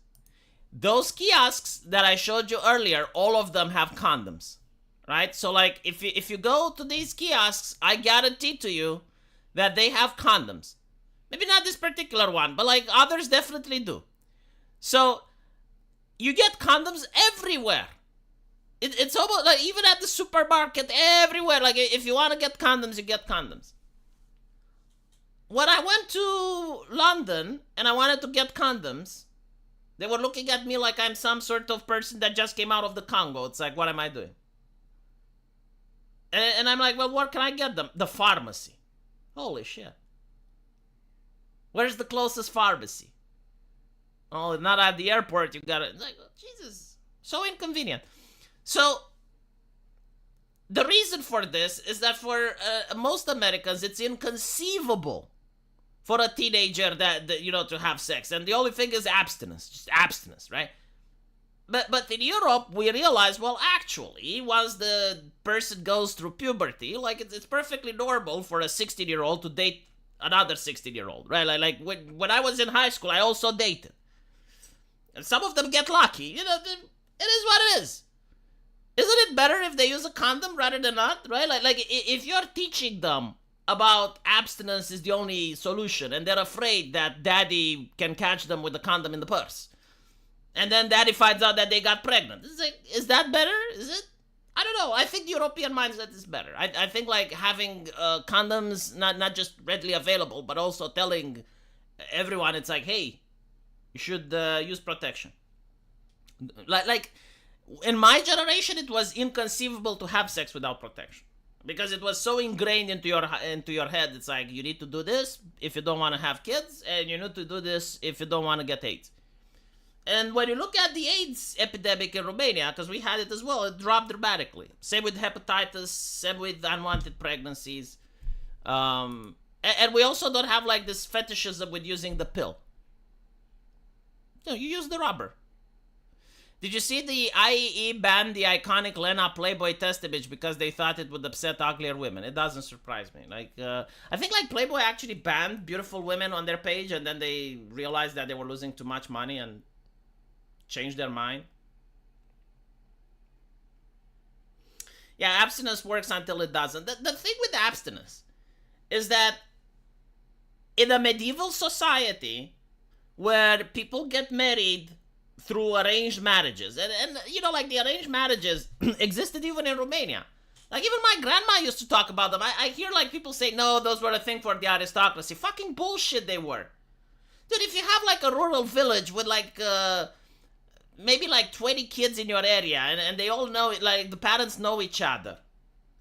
Those kiosks that I showed you earlier, all of them have condoms, right? So like if you go to these kiosks, I guarantee to you that they have condoms. Maybe not this particular one, but like others definitely do. So you get condoms everywhere. It's almost like even at the supermarket, everywhere. Like if you want to get condoms, you get condoms. When I went to London and I wanted to get condoms, they were looking at me like I'm some sort of person that just came out of the Congo. It's like, what am I doing? And I'm like, well, where can I get them? The pharmacy. Holy shit. Where's the closest pharmacy? Oh, not at the airport. You got it. Like, Jesus. So inconvenient. So, the reason for this is that for most Americans, it's inconceivable for a teenager that to have sex, and the only thing is abstinence, just abstinence, right? But in Europe, we realize, well, actually, once the person goes through puberty, like it's perfectly normal for a 16-year-old to date another 16-year-old, right? Like when I was in high school, I also dated, and some of them get lucky. It is what it is. Isn't it better if they use a condom rather than not, right? Like if you're teaching them about abstinence is the only solution, and they're afraid that daddy can catch them with the condom in the purse, and then daddy finds out that they got pregnant. It's like, is that better? Is it? I don't know. I think the European mindset is better. I think like having condoms not just readily available, but also telling everyone, it's like, hey, you should use protection. Like in my generation, it was inconceivable to have sex without protection because it was so ingrained into your head. It's like, you need to do this if you don't want to have kids, and you need to do this if you don't want to get AIDS. And when you look at the AIDS epidemic in Romania, because we had it as well, it dropped dramatically. Same with hepatitis, same with unwanted pregnancies. And we also don't have like this fetishism with using the pill. You use the rubber. Did you see the IEE banned the iconic Lena Playboy test image because they thought it would upset uglier women? It doesn't surprise me. Like, I think like Playboy actually banned beautiful women on their page, and then they realized that they were losing too much money and changed their mind. Yeah, abstinence works until it doesn't. The thing with abstinence is that in a medieval society where people get married through arranged marriages, and like the arranged marriages existed even in Romania. Like even my grandma used to talk about them. I hear like people say, no, those were a thing for the aristocracy. Fucking bullshit they were. Dude, if you have like a rural village with like maybe like 20 kids in your area, and they all know it, like the parents know each other,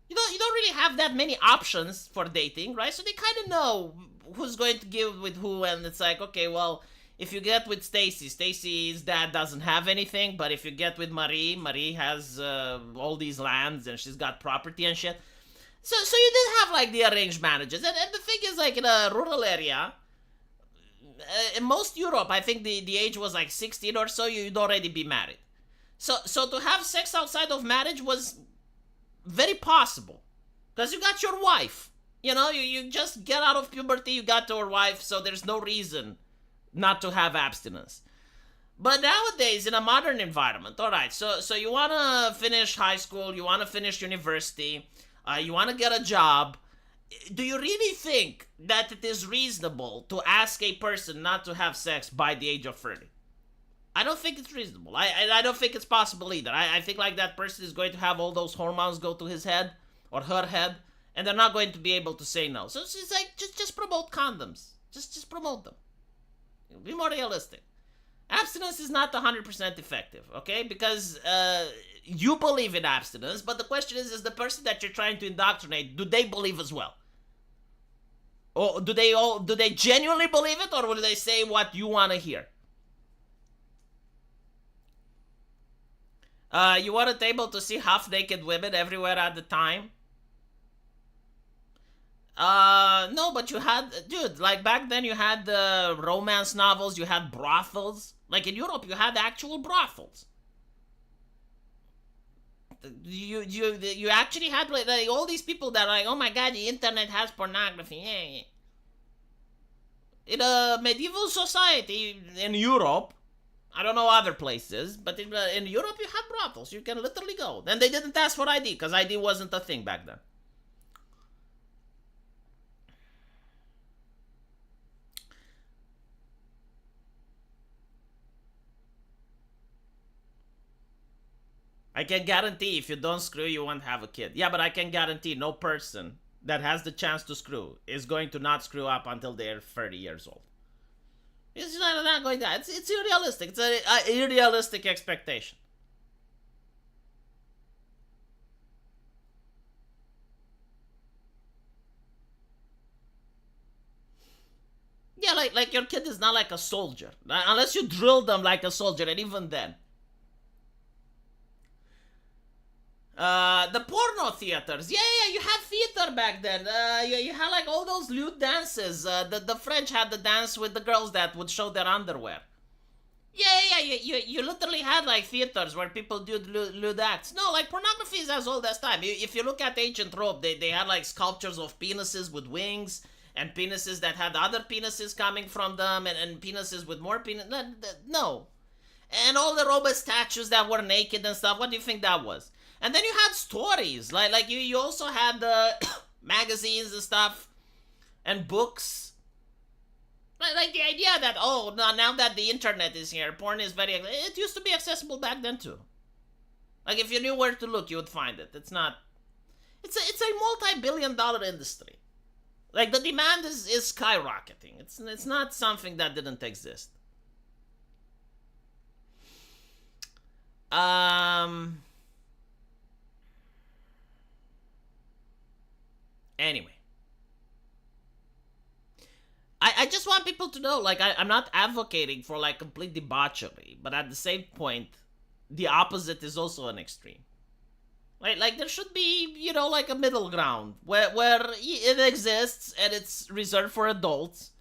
you don't really have that many options for dating, right? So they kind of know who's going to give with who, and it's like, okay, well, if you get with Stacy's dad doesn't have anything, but if you get with Marie has all these lands and she's got property and shit. So you did have like the arranged marriages, and the thing is, like in a rural area, in most Europe, I think the age was like 16 or so, you'd already be married. So to have sex outside of marriage was very possible, because you got your wife. You just get out of puberty, you got your wife, so there's no reason not to have abstinence. But nowadays, in a modern environment, all right, so you want to finish high school, you want to finish university, you want to get a job. Do you really think that it is reasonable to ask a person not to have sex by the age of 30? I don't think it's reasonable. I don't think it's possible either. I think like that person is going to have all those hormones go to his head or her head, and they're not going to be able to say no. So it's like, just promote condoms. Just promote them. Be more realistic. Abstinence is not 100% effective, okay? Because you believe in abstinence, but the question is the person that you're trying to indoctrinate, do they believe as well? Or do they genuinely believe it, or will they say what you want to hear? You weren't able to see half-naked women everywhere at the time? No, but you had, dude, like back then you had the romance novels, you had brothels. Like in Europe, you had actual brothels. You actually had like all these people that are like, oh my god, the internet has pornography. Yeah. In a medieval society in Europe, I don't know other places, but in Europe you had brothels. You can literally go. And they didn't ask for ID, because ID wasn't a thing back then. I can guarantee if you don't screw, you won't have a kid. Yeah, but I can guarantee no person that has the chance to screw is going to not screw up until they're 30 years old. It's not going to. It's unrealistic. It's an unrealistic expectation. Yeah, like your kid is not like a soldier unless you drill them like a soldier, and even then. The porno theaters. Yeah, you had theater back then. You had like all those lewd dances. The French had the dance with the girls that would show their underwear. Yeah. You literally had like theaters where people did lewd acts. No, like pornography is as old as time. If you look at ancient Rome, they had like sculptures of penises with wings and penises that had other penises coming from them and penises with more penis. No. And all the Roman statues that were naked and stuff. What do you think that was? And then you had stories. Like you also had the magazines and stuff and books. Like the idea that, oh, now that the internet is here, porn is very... It used to be accessible back then too. Like if you knew where to look, you would find it. It's not... It's a multi-billion-dollar industry. Like the demand is skyrocketing. It's not something that didn't exist. Anyway. I just want people to know, like, I'm not advocating for, like, complete debauchery, but at the same point, the opposite is also an extreme. Like there should be, like a middle ground where it exists and it's reserved for adults,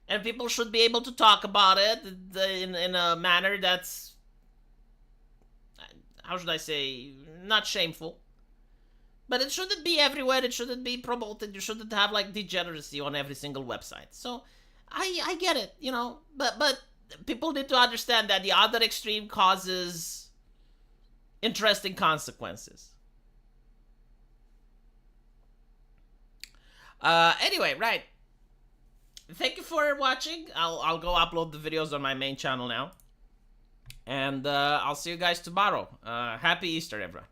and people should be able to talk about it in a manner that's, how should I say, not shameful. But it shouldn't be everywhere. It shouldn't be promoted. You shouldn't have like degeneracy on every single website. So I get it, but people need to understand that the other extreme causes interesting consequences. Anyway, right. Thank you for watching. I'll go upload the videos on my main channel now. And I'll see you guys tomorrow. Happy Easter, everyone.